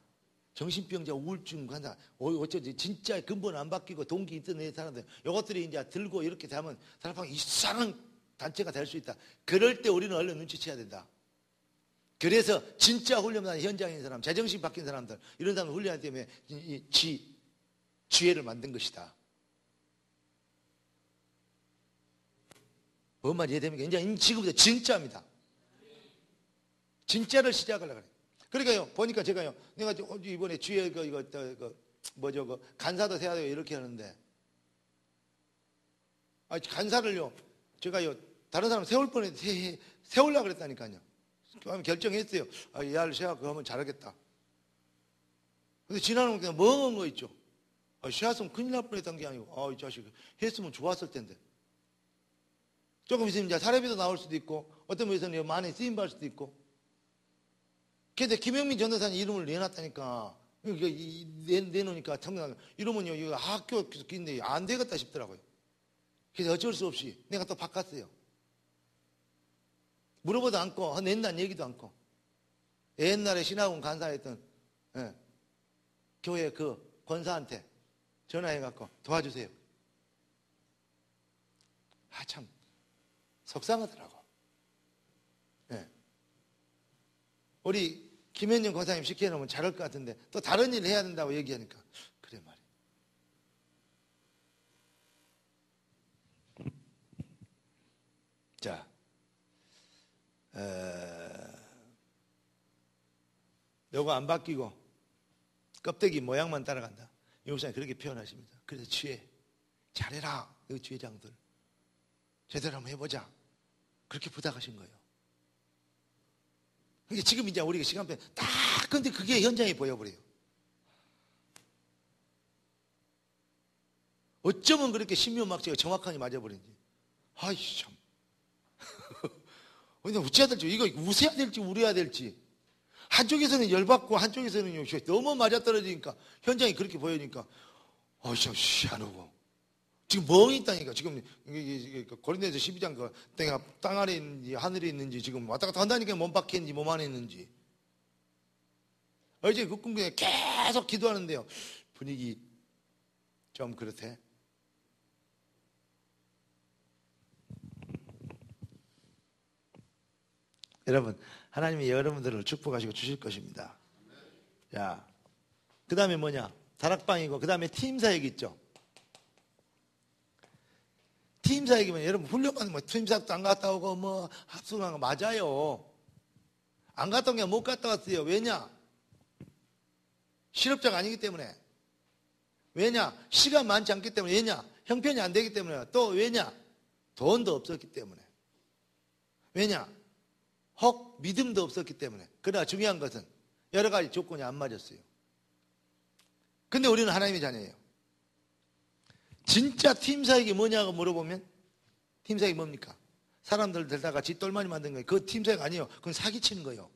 정신병자, 우울증, 간다. 어쩌지. 진짜 근본 안 바뀌고 동기 있던 사람들. 요것들이 이제 들고 이렇게 되면 사람이 이상한 단체가 될 수 있다. 그럴 때 우리는 얼른 눈치채야 된다. 그래서 진짜 훈련받는 현장에 있는 사람, 제정신 바뀐 사람들, 이런 사람을 훈련하기 때문에 지혜를 만든 것이다. 뭔 말이 이해됩니까? 이제 지금부터 진짜입니다. 진짜를 시작하려고 그래요. 그러니까요, 보니까 제가요, 내가 이번에 주에 간사도 세야 돼요. 이렇게 하는데, 간사를요, 제가요, 다른 사람 세울 뻔했는데, 세우려고 그랬다니까요. 결정했어요. 얘를 세워서 하면 잘하겠다. 근데 지나는 그냥 멍한 거 있죠. 세웠으면 큰일 날 뻔했던 게 아니고, 이 자식, 했으면 좋았을 텐데. 조금 있으면 이제 사례비도 나올 수도 있고, 어떤 분에서는 많이 쓰임받을 수도 있고. 근데 김영민 전도사님 이름을 내놨다니까, 내놓으니까, 이러면요, 이거 학교에서 있는데 안 되겠다 싶더라고요. 그래서 어쩔 수 없이 내가 또 바꿨어요. 물어보도 않고, 낸다는 얘기도 않고. 옛날에 신학원 간사했던, 교회 그 권사한테 전화해갖고 도와주세요. 참, 속상하더라고. 우리 김현정 권사님 시켜놓으면 잘할 것 같은데 또 다른 일 해야 된다고 얘기하니까 그래 말이야. 자, 요거 안 바뀌고 껍데기 모양만 따라간다. 요사님 그렇게 표현하십니다. 그래서 지혜 잘해라. 이 지회장들 제대로 한번 해보자. 그렇게 부탁하신 거예요. 그러니까 지금 이제 우리가 시간표 딱 근데 그게 현장에 보여버려요. 어쩌면 그렇게 신묘막제가 정확하게 맞아버린지. 아이씨 참. 근데 어찌해야 될지, 이거 웃어야 될지 울어야 될지. 한쪽에서는 열받고 한쪽에서는 너무 맞아떨어지니까 현장이 그렇게 보이니까 참 희한하고 지금 멍이 있다니까. 지금 고린도에서 12장 땅 아래 있는지 하늘에 있는지 지금 왔다 갔다 한다니까. 몸 밖에 있는지 몸 안에 있는지. 어제 그 꿈에 계속 기도하는데요, 분위기 좀 그렇대. 여러분, 하나님이 여러분들을 축복하시고 주실 것입니다. 자, 그 다음에 뭐냐? 다락방이고, 그 다음에 팀사역 있죠? 팀사역이면 여러분 훈련받는 뭐 팀사역도 안 갔다 오고 뭐 합숙한 거 맞아요. 안 갔다 온 게 못 갔다 왔어요. 왜냐? 실업자가 아니기 때문에. 왜냐? 시간 많지 않기 때문에. 왜냐? 형편이 안 되기 때문에. 또 왜냐? 돈도 없었기 때문에. 왜냐? 혹 믿음도 없었기 때문에. 그러나 중요한 것은 여러 가지 조건이 안 맞았어요. 근데 우리는 하나님의 자녀예요. 진짜 팀사역이 뭐냐고 물어보면 팀사역이 뭡니까? 사람들 들다가 지 똘마니 만든 거예요. 그거 팀사역 아니에요. 그건 사기치는 거예요.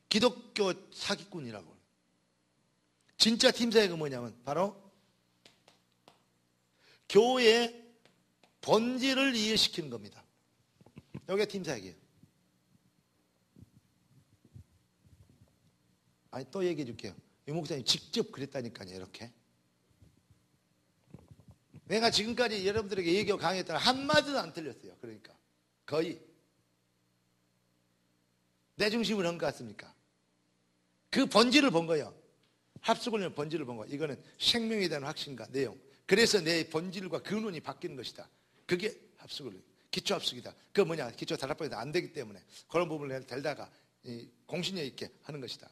기독교 사기꾼이라고. 진짜 팀사역은 뭐냐면 바로 교회의 본질을 이해시키는 겁니다. 이게 팀사역이에요. 아니 또 얘기해 줄게요. 이 목사님 직접 그랬다니까요. 이렇게. 내가 지금까지 여러분들에게 얘기하고 강의했다가 한마디도 안 틀렸어요. 그러니까 거의 내 중심을 한 것 같습니까? 그 본질을 본 거예요. 합숙훈련 본질을 본 거예요. 이거는 생명에 대한 확신과 내용. 그래서 내 본질과 근원이 바뀌는 것이다. 그게 합숙훈련, 기초 합숙이다. 그거 뭐냐? 기초 다락방에서 안 되기 때문에 그런 부분을 달다가 공신력 있게 하는 것이다.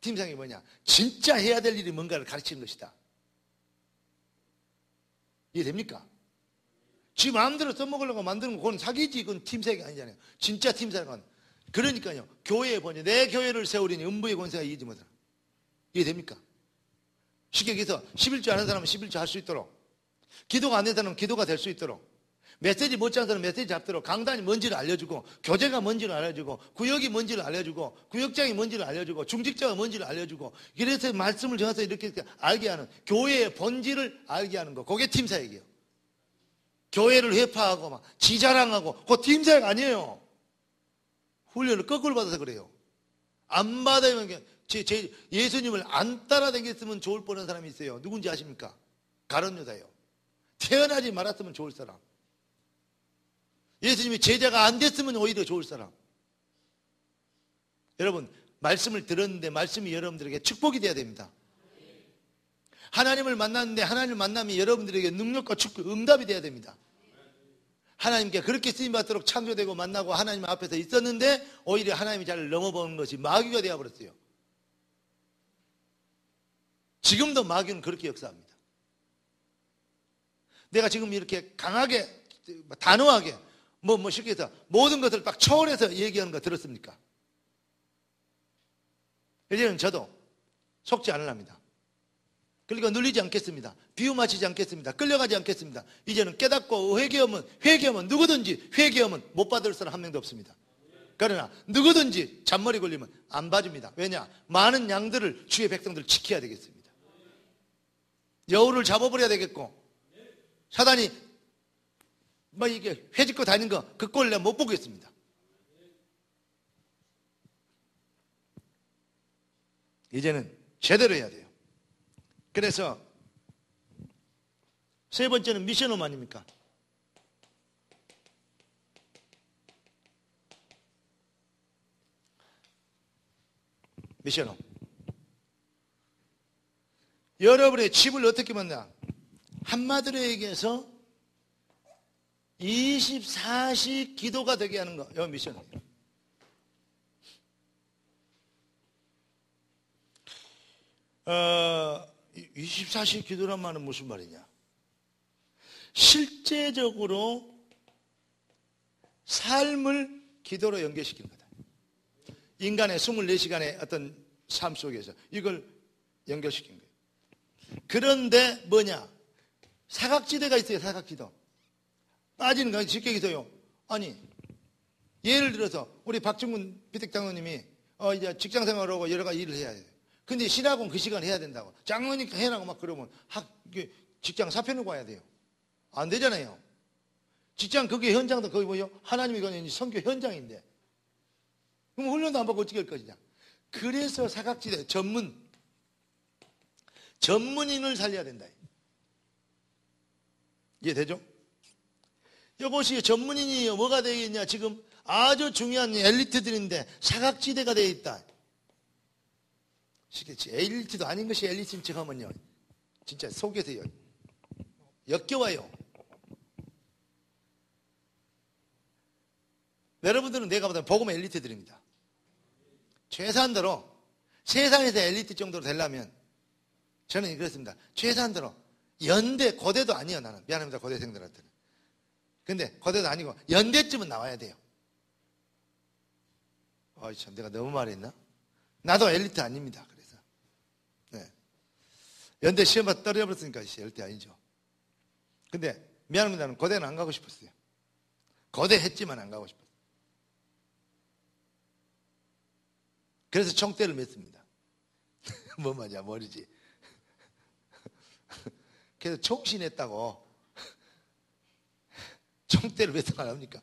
팀상이 뭐냐? 진짜 해야 될 일이 뭔가를 가르치는 것이다. 이해됩니까? 지 마음대로 써먹으려고 만드는 건 그건 사기지. 그건 팀생이 아니잖아요. 진짜 팀생은. 그러니까요. 교회의 본질. 내 교회를 세우리니 음부의 권세가 이기지 못하라. 이해됩니까? 쉽게 얘기해서 11조 아는 사람은 11조 할 수 있도록, 기도가 안 되는 사람은 기도가 될 수 있도록, 메시지 못 잡는 사람은 메시지 잡도록, 강단이 뭔지를 알려주고, 교재가 뭔지를 알려주고, 구역이 뭔지를 알려주고, 구역장이 뭔지를 알려주고, 중직자가 뭔지를 알려주고, 이래서 말씀을 정해서 이렇게 알게 하는, 교회의 본질을 알게 하는 거. 그게 팀사역이에요. 교회를 회파하고 막 지자랑하고 그거 팀사역 아니에요. 훈련을 거꾸로 받아서 그래요. 안 받으면 예수님을 안 따라다녔으면 좋을 뻔한 사람이 있어요. 누군지 아십니까? 가룟유다예요. 태어나지 말았으면 좋을 사람. 예수님이 제자가 안 됐으면 오히려 좋을 사람. 여러분, 말씀을 들었는데 말씀이 여러분들에게 축복이 돼야 됩니다. 하나님을 만났는데 하나님을 만나면 여러분들에게 능력과 축복, 응답이 돼야 됩니다. 하나님께 그렇게 쓰임받도록 창조되고 만나고 하나님 앞에서 있었는데 오히려 하나님이 자를 넘어보는 것이 마귀가 되어버렸어요. 지금도 마귀는 그렇게 역사합니다. 내가 지금 이렇게 강하게 단호하게 쉽게 해서 모든 것을 딱 초월해서 얘기하는 거 들었습니까? 이제는 저도 속지 않으랍니다. 그러니까 눌리지 않겠습니다. 비유 맞히지 않겠습니다. 끌려가지 않겠습니다. 이제는 깨닫고 회개하면 누구든지 회개하면 못 받을 사람 한 명도 없습니다. 그러나 누구든지 잔머리 걸리면 안 봐줍니다. 왜냐? 많은 양들을 주의 백성들 지켜야 되겠습니다. 여우를 잡아버려야 되겠고 사단이 이게 회짓고 다니는 거 그 꼴을 내가 못 보겠습니다. 이제는 제대로 해야 돼요. 그래서 세 번째는 미션홈 아닙니까? 미션홈. 여러분의 집을 어떻게 만나? 한마디로 얘기해서 24시 기도가 되게 하는 거. 이거 미션홈이에요. 어, 24시 기도란 말은 무슨 말이냐? 실제적으로 삶을 기도로 연결시키는 거다. 인간의 24시간의 어떤 삶 속에서 이걸 연결시킨 거예요. 그런데 뭐냐? 사각지대가 있어요. 사각지대. 빠지는 거 쉽게 얘기해서요. 아니 예를 들어서 우리 박중근 비택장로님이 이제 직장생활하고 여러 가지 일을 해야 돼요. 근데 신학은 그 시간에 해야 된다고. 장로니까 해라고 막 그러면 직장 사표내고 와야 돼요. 안 되잖아요. 직장 그게 현장도 거기 뭐요? 하나님이 거는 선교 현장인데. 그럼 훈련도 안 받고 어떻게 할 것이냐. 그래서 사각지대 전문인을 살려야 된다. 이해되죠? 이것이 전문인이 뭐가 되겠냐. 지금 아주 중요한 엘리트들인데 사각지대가 되어 있다. 엘리트도 아닌 것이 엘리트인 척 하면요. 진짜 속에서 역겨워요. 여러분들은 내가 보다 복음의 엘리트들입니다. 최소한대로 세상에서 엘리트 정도로 되려면 저는 그렇습니다. 최소한대로 연대, 고대도 아니에요. 나는 미안합니다. 고대생들한테는. 근데 고대도 아니고 연대쯤은 나와야 돼요. 참 내가 너무 말했나? 나도 엘리트 아닙니다. 그래서 네. 연대 시험 봐서 떨어져버렸으니까 엘리트 아니죠. 근데 미안합니다. 나는 고대는 안 가고 싶었어요. 고대 했지만 안 가고 싶었어요. 그래서 총대를 맸습니다. 뭐 말이야 머리지. 그래서 총신했다고 총대를 맸다고 안 합니까?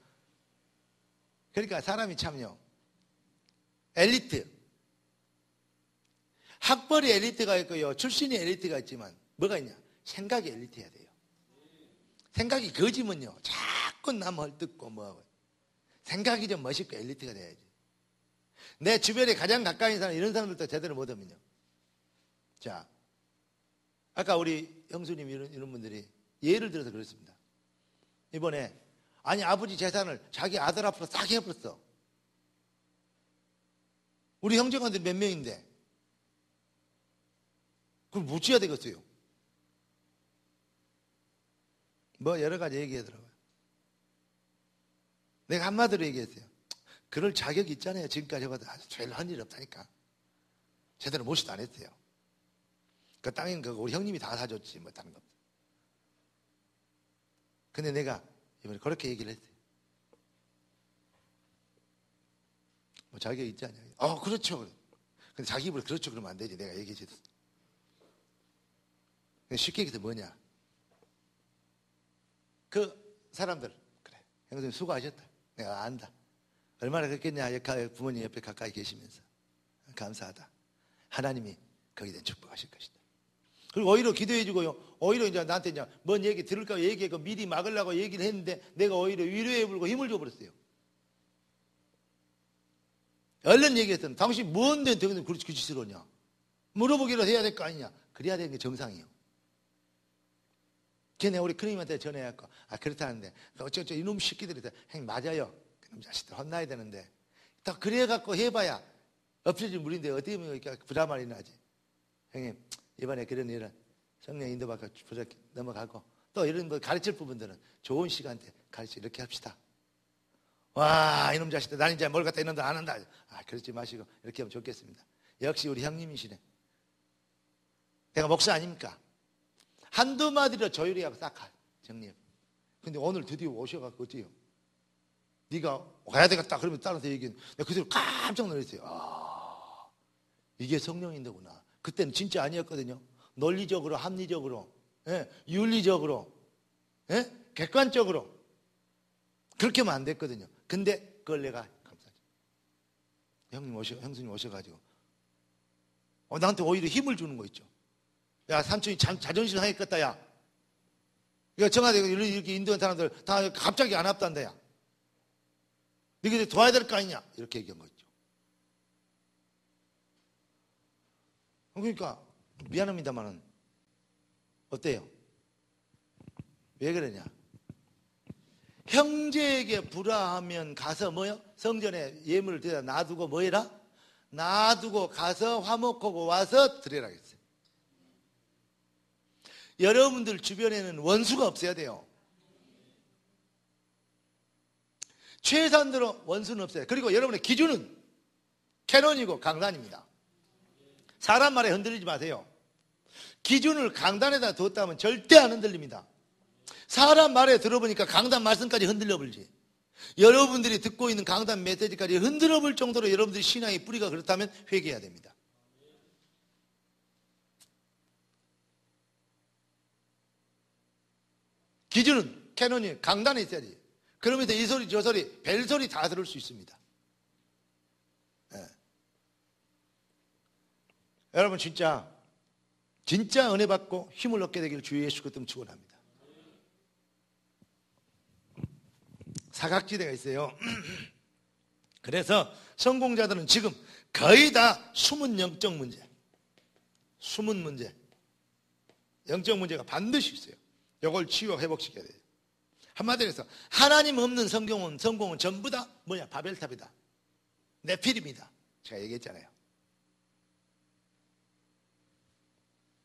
그러니까 사람이 참요 엘리트 학벌이 엘리트가 있고요. 출신이 엘리트가 있지만 뭐가 있냐? 생각이 엘리트해야 돼요. 생각이 거지면요. 자꾸 남 헐뜯고 뭐하고. 생각이 좀 멋있고 엘리트가 돼야지. 내 주변에 가장 가까이 있는 사람, 이런 사람들도 제대로 못하면요. 자, 아까 우리 형수님 이런 분들이 예를 들어서 그랬습니다. 이번에 아니 아버지 재산을 자기 아들 앞으로 싹 해버렸어. 우리 형제간데 몇 명인데 그걸 묻혀야 되겠어요. 뭐 여러 가지 얘기하더라고요. 내가 한마디로 얘기했어요. 그럴 자격이 있잖아요. 지금까지 해봐도 아주 제일 한 일 없다니까. 제대로 모시도 안 했어요. 그 땅은 우리 형님이 다 사줬지 뭐 다른 거 없어. 근데 내가 이번에 그렇게 얘기를 했어요. 뭐 자격이 있지 않냐. 그렇죠. 근데 자기 입으로 그렇죠 그러면 안 되지. 내가 얘기해줬어. 쉽게 얘기해서 뭐냐. 그 사람들 그래 형님 수고하셨다. 내가 안다. 얼마나 그랬겠냐. 부모님 옆에 가까이 계시면서 감사하다. 하나님이 거기에 대해 축복하실 것이다. 그리고 오히려 기도해 주고요. 오히려 이제 나한테 이제 뭔 얘기 들을까 얘기하고 미리 막으려고 얘기를 했는데 내가 오히려 위로해 불고 힘을 줘버렸어요. 얼른 얘기했더니 당신 뭔데 그렇게 짓으로냐. 물어보기로 해야 될 거 아니냐. 그래야 되는 게 정상이에요. 걔네 우리 큰형님한테 전해갖고 그렇다는데 어쩌고 이놈 새끼들이 형님 맞아요. 그놈 자식들 혼나야 되는데 딱 그래갖고 해봐야 없어질 물인데 어떻게 보면 이렇게 부담이 나지. 형님 이번에 그런 일은 성령 인도받고 부족히 넘어가고 또 이런 뭐 가르칠 부분들은 좋은 시간대 가르쳐 이렇게 합시다. 와 이놈 자식들 난 이제 뭘 갖다 이런다 안 한다. 그러지 마시고 이렇게 하면 좋겠습니다. 역시 우리 형님이시네. 내가 목사 아닙니까? 한두 마디로 조율이 하고 싹 정리해. 근데 오늘 드디어 오셔갖고 어때요? 네가 가야 되겠다 그러면 따라서 얘기해. 내가 그대로 깜짝 놀랐어요. 이게 성령 인도구나. 그때는 진짜 아니었거든요. 논리적으로, 합리적으로, 윤리적으로, 객관적으로 그렇게 하면 안 됐거든요. 근데 그걸 내가 감사하죠. 형수님 오셔가지고 나한테 오히려 힘을 주는 거 있죠. 야 삼촌이 자존심 상했겠다 야. 이거 정하대 이렇게 인도한 사람들 다 갑자기 안 합단다 야. 너희들 도와야 될 거 아니냐 이렇게 얘기한 거 있죠. 그러니까 미안합니다만은 어때요? 왜 그러냐? 형제에게 불화하면 가서 뭐요? 성전에 예물을 드려 놔두고 뭐해라? 놔두고 가서 화목하고 와서 드리라 했어요. 여러분들 주변에는 원수가 없어야 돼요. 최소한대로 원수는 없어요. 그리고 여러분의 기준은 캐논이고 강단입니다. 사람 말에 흔들리지 마세요. 기준을 강단에다 뒀다면 절대 안 흔들립니다. 사람 말에 들어보니까 강단 말씀까지 흔들려 버리지. 여러분들이 듣고 있는 강단 메시지까지 흔들어 볼 정도로 여러분들의 신앙의 뿌리가 그렇다면 회개해야 됩니다. 기준은 캐논이 강단에 있어야지. 그러면서 이 소리 저 소리 벨소리 다 들을 수 있습니다. 여러분 진짜 은혜 받고 힘을 얻게 되기를 주 예수 그리스도 축원합니다. 사각지대가 있어요. 그래서 성공자들은 지금 거의 다 숨은 영적 문제, 영적 문제가 반드시 있어요. 이걸 치유 회복시켜야 돼요. 한마디로 해서 하나님 없는 성공은 전부 다 뭐냐? 바벨탑이다. 네피림이다. 제가 얘기했잖아요.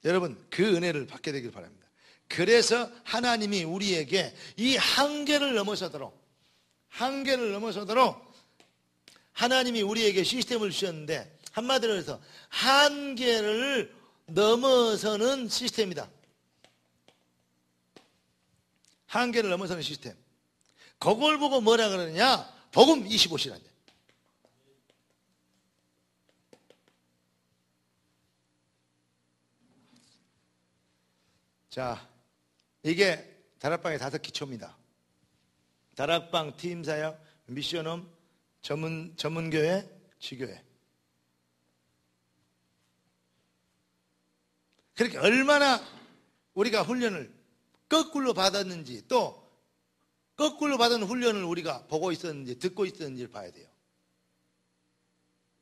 여러분 그 은혜를 받게 되길 바랍니다. 그래서 하나님이 우리에게 이 한계를 넘어서도록 하나님이 우리에게 시스템을 주셨는데 한마디로 해서 한계를 넘어서는 시스템이다. 한계를 넘어서는 시스템. 그걸 보고 뭐라 그러느냐? 복음 25시간이야. 자, 이게 다락방의 5기초입니다. 다락방, 팀사역, 미션홈, 전문교회, 지교회. 그렇게 얼마나 우리가 훈련을 거꾸로 받았는지, 또 거꾸로 받은 훈련을 우리가 보고 있었는지 듣고 있었는지를 봐야 돼요.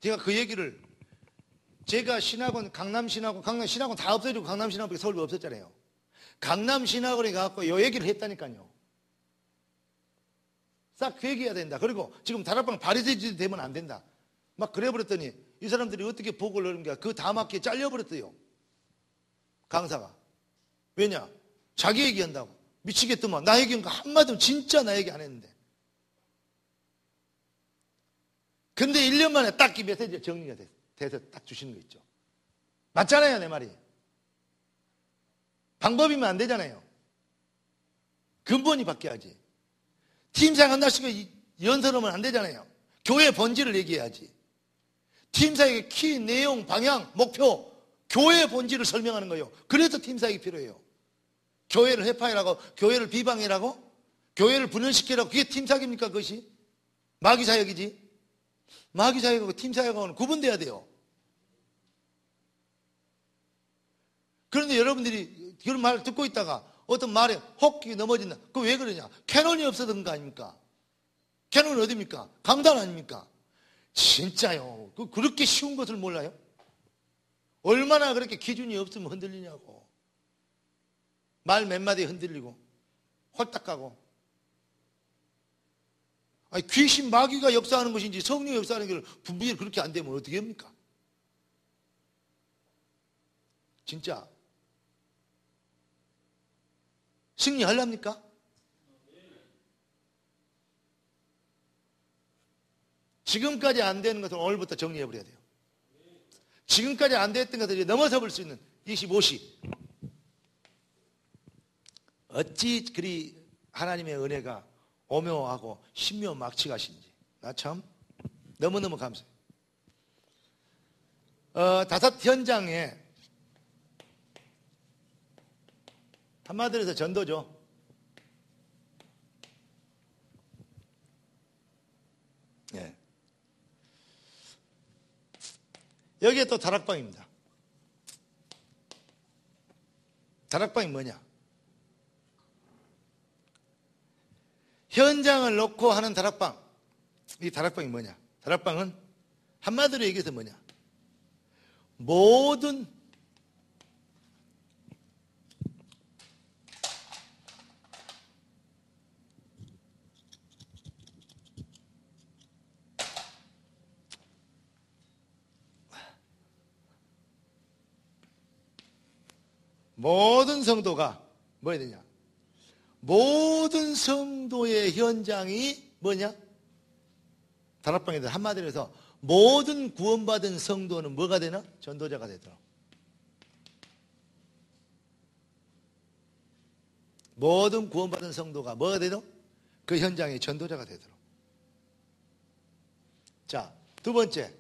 제가 그 얘기를, 제가 신학원, 강남신학원 다 없어지고 강남신학원이 서울에 없었잖아요. 강남신학원에 가서 이 얘기를 했다니까요. 싹 그 얘기해야 된다. 그리고 지금 다락방 바리새인이 되면 안 된다. 막 그래버렸더니 이 사람들이 어떻게 복을 얻은 게, 그 다음 학기에 잘려버렸어요. 강사가. 왜냐? 자기 얘기한다고. 미치겠더만. 나 얘기한 거 한마디도 진짜 나 얘기 안 했는데. 근데 1년 만에 딱 이 메시지가 정리가 돼서 딱 주시는 거 있죠. 맞잖아요, 내 말이. 방법이면 안 되잖아요. 근본이 바뀌어야지. 팀사역 한 달씩 연설하면 안 되잖아요. 교회 본질을 얘기해야지. 팀사역의 키, 내용, 방향, 목표, 교회의 본질을 설명하는 거예요. 그래서 팀사역이 필요해요. 교회를 회파하라고, 교회를 비방이라고, 교회를 분열시키라고, 그게 팀사역입니까? 그것이? 마귀사역이지. 마귀사역하고 팀사역하고는 구분돼야 돼요. 그런데 여러분들이 그런 말을 듣고 있다가 어떤 말에 혹이 넘어진다. 그거 왜 그러냐? 캐논이 없었던 거 아닙니까? 캐논은 어디입니까? 강단 아닙니까? 진짜요. 그렇게 쉬운 것을 몰라요? 얼마나 그렇게 기준이 없으면 흔들리냐고. 말 몇 마디에 흔들리고 홀딱 가고. 아니, 귀신 마귀가 역사하는 것인지 성령이 역사하는 걸 분별이 그렇게 안 되면 어떻게 합니까? 진짜 승리하렵니까? 지금까지 안 되는 것은 오늘부터 정리해버려야 돼요. 지금까지 안 됐던 것을 넘어서 볼 수 있는 25시. 어찌 그리 하나님의 은혜가 오묘하고 신묘막측하신지. 나 참 너무너무 감사해요. 다섯 현장에 한마디로 해서 전도죠. 예. 여기에 또 다락방입니다. 다락방이 뭐냐? 현장을 놓고 하는 다락방. 이 다락방이 뭐냐? 다락방은 한마디로 얘기해서 뭐냐? 모든 성도가 뭐 해야 되냐? 모든 성도의 현장이 뭐냐? 다락방에서 한마디로 해서 모든 구원받은 성도는 뭐가 되나? 전도자가 되더라. 모든 구원받은 성도가 뭐가 되나? 그 현장의 전도자가 되더라. 자, 두 번째.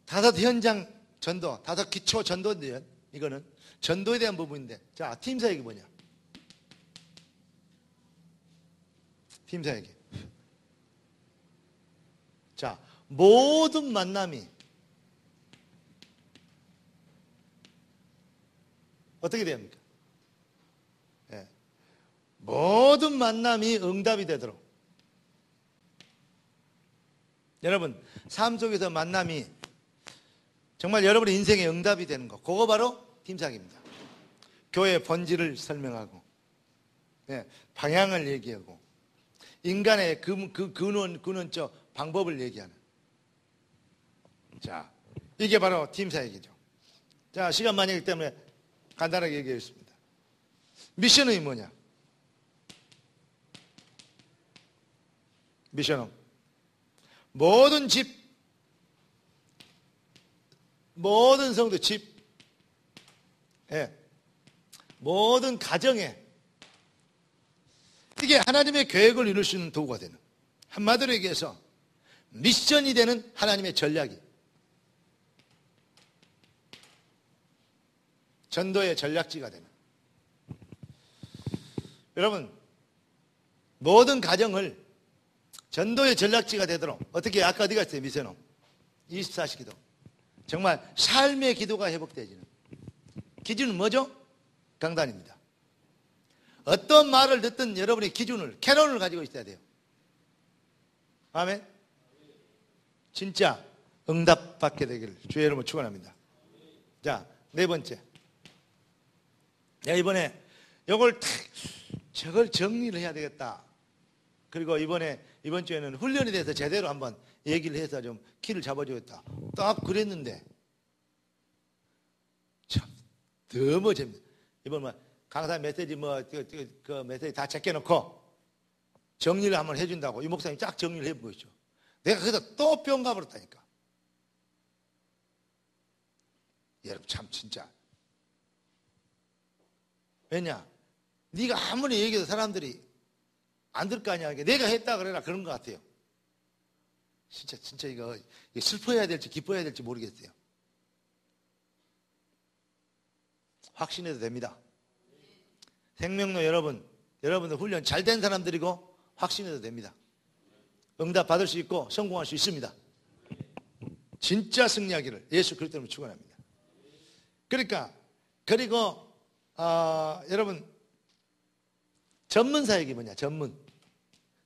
다섯 현장 전도, 다섯 기초 전도인데요. 이거는 전도에 대한 부분인데. 자, 팀사역이 뭐냐? 팀사역이. 자, 모든 만남이 어떻게 됩니까? 예. 모든 만남이 응답이 되도록. 여러분, 삶 속에서 만남이 정말 여러분의 인생의 응답이 되는 것, 그거 바로 팀사역입니다. 교회의 본질을 설명하고, 예, 방향을 얘기하고, 인간의 근원적 방법을 얘기하는. 자, 이게 바로 팀사역이죠. 자, 시간 많이 때문에 간단하게 얘기하겠습니다. 미션은 뭐냐? 미션은 모든 집, 모든 성도 집, 예, 모든 가정에 이게 하나님의 계획을 이룰 수 있는 도구가 되는, 한마디로 얘기해서 미션이 되는 하나님의 전략이, 전도의 전략지가 되는. 여러분, 모든 가정을 전도의 전략지가 되도록 어떻게, 아까 어디 갔어요? 미션은 24시 기도. 정말 삶의 기도가 회복되지는, 기준은 뭐죠? 강단입니다. 어떤 말을 듣든 여러분이 기준을, 캐논을 가지고 있어야 돼요. 아멘. 진짜 응답받게 되기를 주의 이름으로 축원합니다. 자, 네 번째. 내가 이번에 저걸 정리를 해야 되겠다. 그리고 이번 주에는 훈련에 대해서 제대로 한번 얘기를 해서 좀 키를 잡아주겠다. 딱 그랬는데 참 너무 재밌다. 이번 강사 메시지 그 메시지 다 제껴놓고 정리를 한번 해준다고 이 목사님이 쫙 정리를 해보고 있죠. 내가 거기서 또 뿅 가버렸다니까. 여러분 참 진짜. 왜냐? 네가 아무리 얘기해도 사람들이 안 들 거 아니야. 내가 했다 그래라 그런 것 같아요. 진짜 이거 슬퍼해야 될지 기뻐해야 될지 모르겠어요. 확신해도 됩니다. 생명로 여러분들 훈련 잘 된 사람들이고 확신해도 됩니다. 응답 받을 수 있고 성공할 수 있습니다. 진짜 승리하기를 예수 그리스도로 축원합니다. 그리고 여러분 전문 사역이 뭐냐?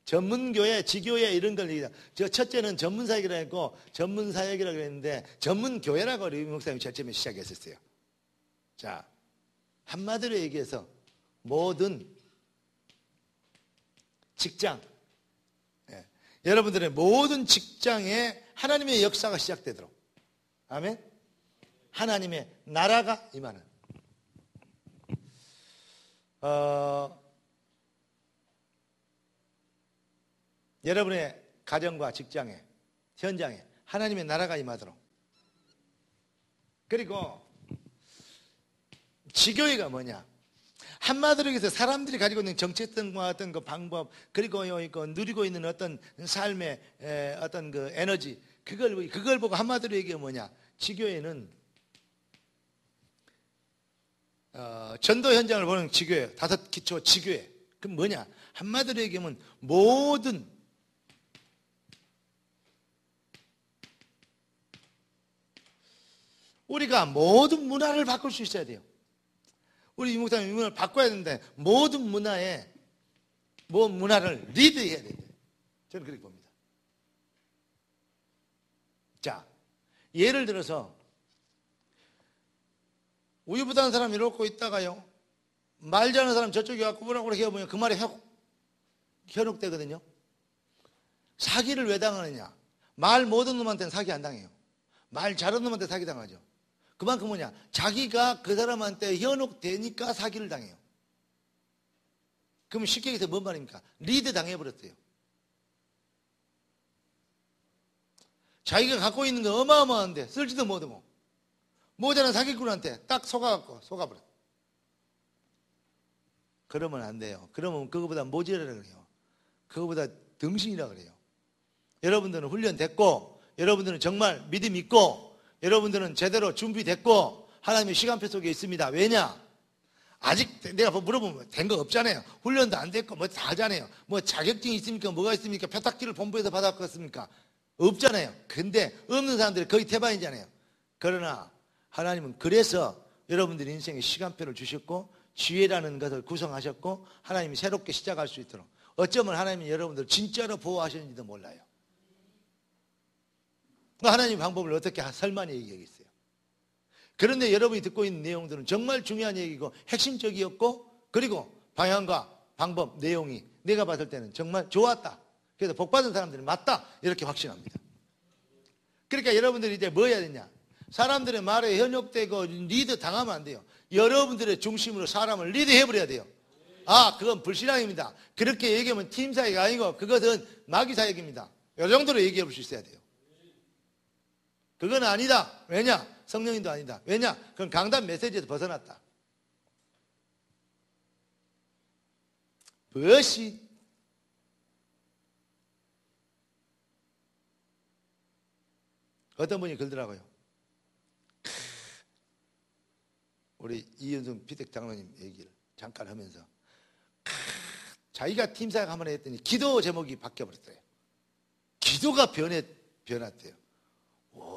전문교회, 지교회 이런 걸 얘기해요. 저 첫째는 전문 사역이라고 했고 전문 사역이라고 그랬는데 전문 교회라고 우리 목사님이 첫째에 시작했었어요. 자, 한마디로 얘기해서 모든 직장, 여러분들의 모든 직장에 하나님의 역사가 시작되도록, 아멘. 하나님의 나라가 임하는 여러분의 가정과 직장에, 현장에 하나님의 나라가 임하도록. 그리고 지교회가 뭐냐? 한마디로 해서 사람들이 가지고 있는 정체성과 어떤 그 방법, 그리고 누리고 있는 어떤 삶의 어떤 그 에너지, 그걸 보고 한마디로 얘기하면 뭐냐? 지교회는 전도 현장을 보는 지교회, 5기초 지교회. 그럼 뭐냐? 한마디로 얘기하면 우리가 모든 문화를 바꿀 수 있어야 돼요. 우리 이 목사님 문화를 바꿔야 되는데 모든 문화를 리드해야 돼요. 저는 그렇게 봅니다. 자, 예를 들어서 우유부단한 사람 이러고 있다가요, 말 잘하는 사람 저쪽에 와서 뭐라고 해보면 그 말이 현혹되거든요. 사기를 왜 당하느냐? 말 못하는 놈한테는 사기 안 당해요. 말 잘하는 놈한테 사기 당하죠. 그만큼 뭐냐? 자기가 그 사람한테 현혹되니까 사기를 당해요. 그러면 쉽게 얘기해서 뭔 말입니까? 리드 당해버렸어요. 자기가 갖고 있는 거 어마어마한데 쓸지도 못하고 모자란 사기꾼한테 딱 속아버렸어요. 그러면 안 돼요. 그러면 그거보다 모자라라 그래요. 그거보다 등신이라 그래요. 여러분들은 훈련됐고, 여러분들은 정말 믿음 있고, 여러분들은 제대로 준비됐고 하나님의 시간표 속에 있습니다. 왜냐? 아직 내가 물어보면 된 거 없잖아요. 훈련도 안 됐고 뭐 다 하잖아요. 뭐 자격증이 있습니까? 뭐가 있습니까? 표탁지를 본부에서 받았겠습니까? 없잖아요. 근데 없는 사람들이 거의 대반이잖아요. 그러나 하나님은 그래서 여러분들 인생의 시간표를 주셨고 지혜라는 것을 구성하셨고 하나님이 새롭게 시작할 수 있도록, 어쩌면 하나님이 여러분들 진짜로 보호하셨는지도 몰라요. 하나님의 방법을 어떻게 설만 얘기하겠어요. 그런데 여러분이 듣고 있는 내용들은 정말 중요한 얘기고 핵심적이었고, 그리고 방향과 방법, 내용이 내가 봤을 때는 정말 좋았다. 그래서 복받은 사람들은 맞다, 이렇게 확신합니다. 그러니까 여러분들이 이제 뭐 해야 되냐? 사람들의 말에 현혹되고 리드 당하면 안 돼요. 여러분들의 중심으로 사람을 리드해버려야 돼요. 그건 불신앙입니다. 그렇게 얘기하면 팀 사역이 아니고 그것은 마귀 사역입니다. 이 정도로 얘기해 볼 수 있어야 돼요. 그건 아니다. 왜냐? 성령님도 아니다. 왜냐? 그건 강단 메시지에서 벗어났다. 무엇이 어떤 분이 그러더라고요. 우리 이윤승 피택 장로님 얘기를 잠깐 하면서 자기가 팀사역 한번 했더니 기도 제목이 바뀌어버렸어요. 기도가 변했대요.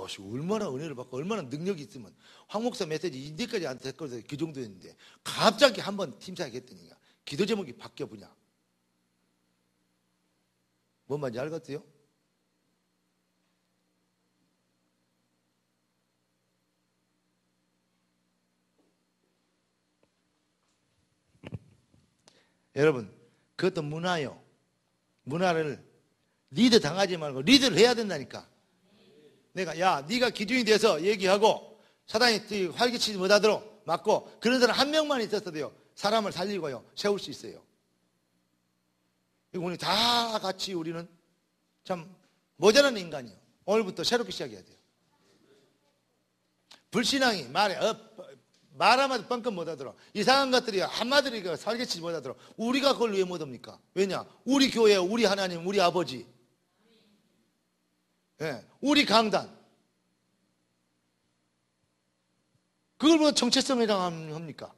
얼마나 은혜를 받고 얼마나 능력이 있으면 황 목사 메시지 이제까지 안 됐거든. 그 정도였는데 갑자기 한번 팀사역 했더니 기도 제목이 바뀌어 보냐. 뭔 말인지 알겠어요? 여러분, 그것도 문화요. 문화를 리드 당하지 말고 리드를 해야 된다니까. 내가 네가 기준이 돼서 얘기하고 사단이 활기치지 못하도록 막고 그런 사람 한 명만 있었어도요 사람을 살리고요 세울 수 있어요. 우리 다 같이 우리는 참 모자란 인간이요. 오늘부터 새롭게 시작해야 돼요. 불신앙이 말하면 뻥끗 못하도록 이상한 것들이 한마디로 살게치지 못하도록 우리가 그걸 왜 못합니까? 왜냐? 우리 교회, 우리 하나님, 우리 아버지, 우리 강단, 그걸 뭐 정체성이라고 합니까?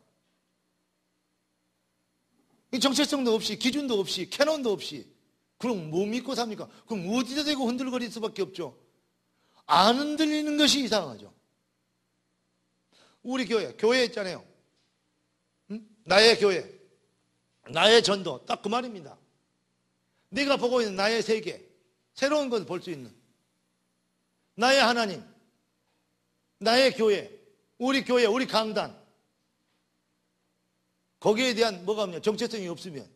정체성도 없이 기준도 없이 캐논도 없이 그럼 뭐 믿고 삽니까? 그럼 어디다 대고 흔들거릴 수밖에 없죠. 안 흔들리는 것이 이상하죠. 우리 교회 있잖아요. 응? 나의 교회, 나의 전도, 딱 그 말입니다. 내가 보고 있는 나의 세계, 새로운 것을 볼 수 있는 나의 하나님, 나의 교회, 우리 강단, 거기에 대한 뭐가 없냐? 정체성이 없으면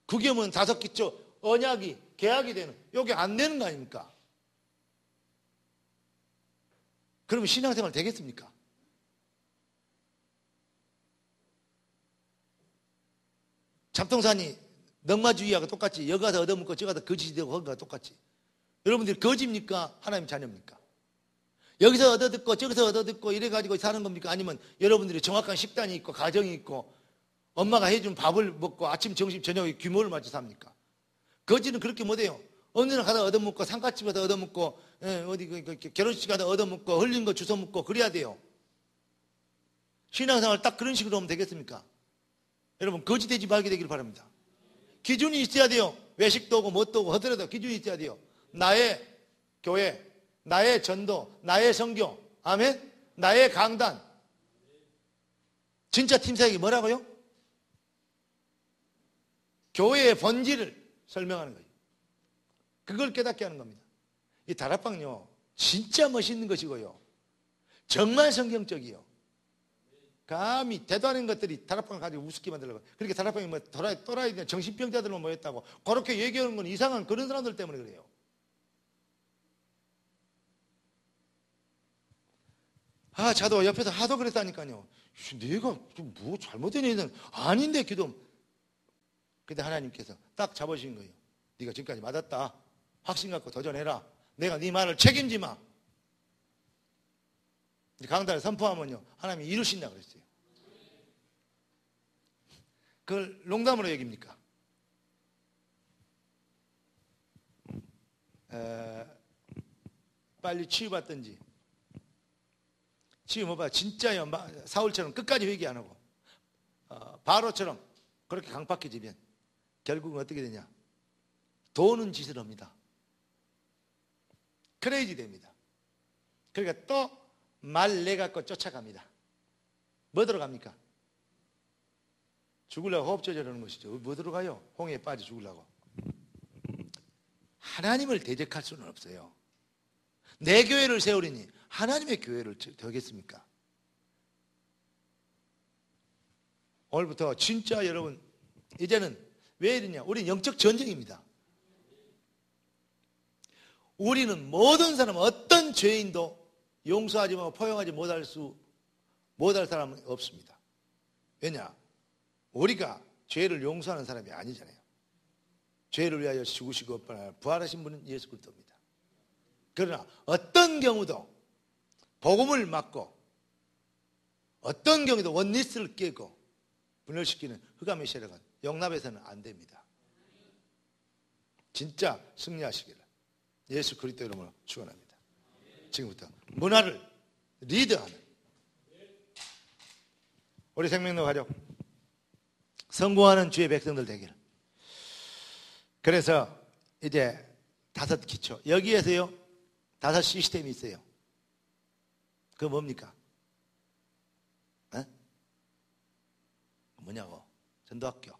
그게 뭐 다섯 기초 언약이 계약이 되는 여기 안 되는 거 아닙니까? 그러면 신앙생활 되겠습니까? 잡동산이 넉마주의하고 똑같이 여기 가서 얻어먹고 저기 가서 거짓이 되고 거기 가서 똑같이. 여러분들이 거짓입니까? 하나님 자녀입니까? 여기서 얻어듣고 저기서 얻어듣고 이래가지고 사는 겁니까? 아니면 여러분들이 정확한 식단이 있고 가정이 있고 엄마가 해준 밥을 먹고 아침 점심 저녁에 규모를 맞춰 삽니까? 거짓은 그렇게 못해요. 어느 날 가다 얻어먹고 상가집 가서 얻어먹고 어디 결혼식 가다 얻어먹고 흘린 거 주워 먹고 그래야 돼요. 신앙생활 딱 그런 식으로 하면 되겠습니까? 여러분 거짓되지 말게 되기를 바랍니다. 기준이 있어야 돼요. 외식도 오고 뭣도 오고 하더라도 기준이 있어야 돼요. 나의 교회, 나의 전도, 나의 선교, 아멘? 나의 강단. 진짜 팀사역이 뭐라고요? 교회의 본질을 설명하는 거예요. 그걸 깨닫게 하는 겁니다. 이 다락방요 진짜 멋있는 것이고요 정말 성경적이요. 감히 대도 않은 것들이 다락방을 가지고 우습게 만들려고. 그렇게 다락방이 뭐 또라이 정신병자들만 모였다고 그렇게 얘기하는 건 이상한 그런 사람들 때문에 그래요. 자도 옆에서 하도 그랬다니까요. 내가 뭐 잘못된 일은 아닌데 기도. 근데 하나님께서 딱 잡으신 거예요. 네가 지금까지 맞았다. 확신 갖고 도전해라. 내가 네 말을 책임지 마. 강단을 선포하면요 하나님이 이루신다고 그랬어요. 그걸 농담으로 얘기입니까? 빨리 치유받든지. 치유 못 받아. 진짜요. 사울처럼 끝까지 회개 안 하고 바로처럼 그렇게 강팍해지면 결국은 어떻게 되냐? 도는 짓을 합니다. 크레이지 됩니다. 그러니까 또 말 내갖고 쫓아갑니다. 뭐 들어갑니까? 죽으려고 호흡 조절하는 것이죠. 뭐 들어가요? 홍해에 빠져 죽으려고. 하나님을 대적할 수는 없어요. 내 교회를 세우리니 하나님의 교회를 되겠습니까? 오늘부터 진짜 여러분 이제는 왜 이러냐? 우리는 영적 전쟁입니다. 우리는 모든 사람 어떤 죄인도 용서하지 말고 포용하지 못할 사람은 없습니다. 왜냐? 우리가 죄를 용서하는 사람이 아니잖아요. 죄를 위하여 죽으시고 부활하신 분은 예수 그리스도입니다. 그러나 어떤 경우도 복음을 막고 어떤 경우도 원리스를 깨고 분열시키는 흑암의 세력은 용납해서는 안 됩니다. 진짜 승리하시기를 예수 그리스도 이름으로 축원합니다. 지금부터 문화를 리드하는 우리 생명로 가족 성공하는 주의 백성들 되기를. 그래서 이제 5 기초 여기에서요 5 시스템이 있어요. 그거 뭡니까? 뭐냐고? 전도학교,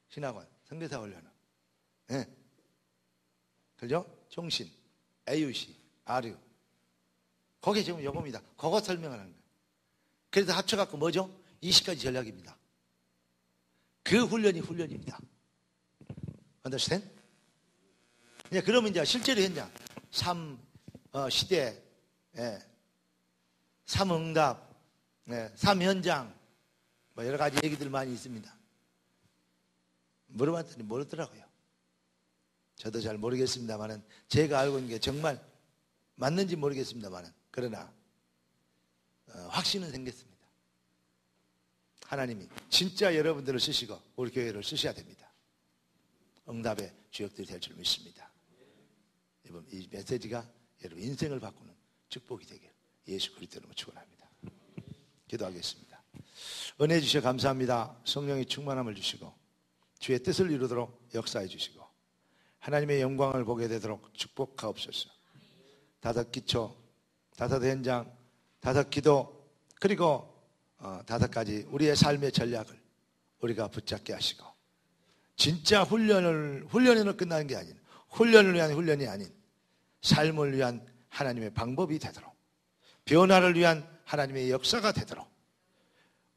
신학원, 선교사 훈련은. 그죠? 종신, AUC, RU. 거기에 지금 요겁니다. 그거 설명하는 거예요. 그래서 합쳐갖고 뭐죠? 20가지 전략입니다. 그 훈련이 훈련입니다. understand? 그러면 이제 실제로 현장, 시대, 삶응답, 삶현장, 뭐 여러 가지 얘기들 많이 있습니다. 물어봤더니 모르더라고요. 저도 잘 모르겠습니다만은 제가 알고 있는 게 정말 맞는지 모르겠습니다만은 그러나 확신은 생겼습니다. 하나님이 진짜 여러분들을 쓰시고 우리 교회를 쓰셔야 됩니다. 응답의 주역들이 될 줄 믿습니다. 여러분 이 메시지가 여러분 인생을 바꾸는 축복이 되길 예수 그리스도로 축원합니다. 기도하겠습니다. 은혜 주셔 감사합니다. 성령의 충만함을 주시고 주의 뜻을 이루도록 역사해 주시고 하나님의 영광을 보게 되도록 축복하옵소서. 5기초, 5현장, 5기도 그리고 5가지 우리의 삶의 전략을 우리가 붙잡게 하시고 진짜 훈련으로 끝나는 게 아닌 훈련을 위한 훈련이 아닌 삶을 위한 하나님의 방법이 되도록 변화를 위한 하나님의 역사가 되도록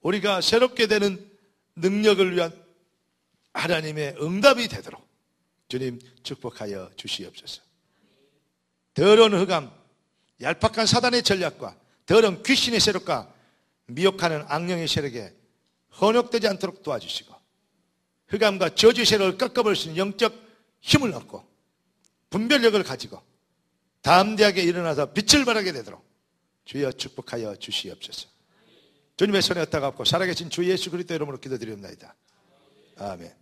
우리가 새롭게 되는 능력을 위한 하나님의 응답이 되도록 주님 축복하여 주시옵소서. 더러운 흑암, 얄팍한 사단의 전략과 더러운 귀신의 세력과 미혹하는 악령의 세력에 헌혹되지 않도록 도와주시고 흑암과 저주의 세력을 꺾어버릴 수 있는 영적 힘을 얻고 분별력을 가지고 담대하게 일어나서 빛을 발하게 되도록 주여 축복하여 주시옵소서. 주님의 손에 얹다가 없고 살아계신 주 예수 그리스도 이름으로 기도드립니다. 아멘.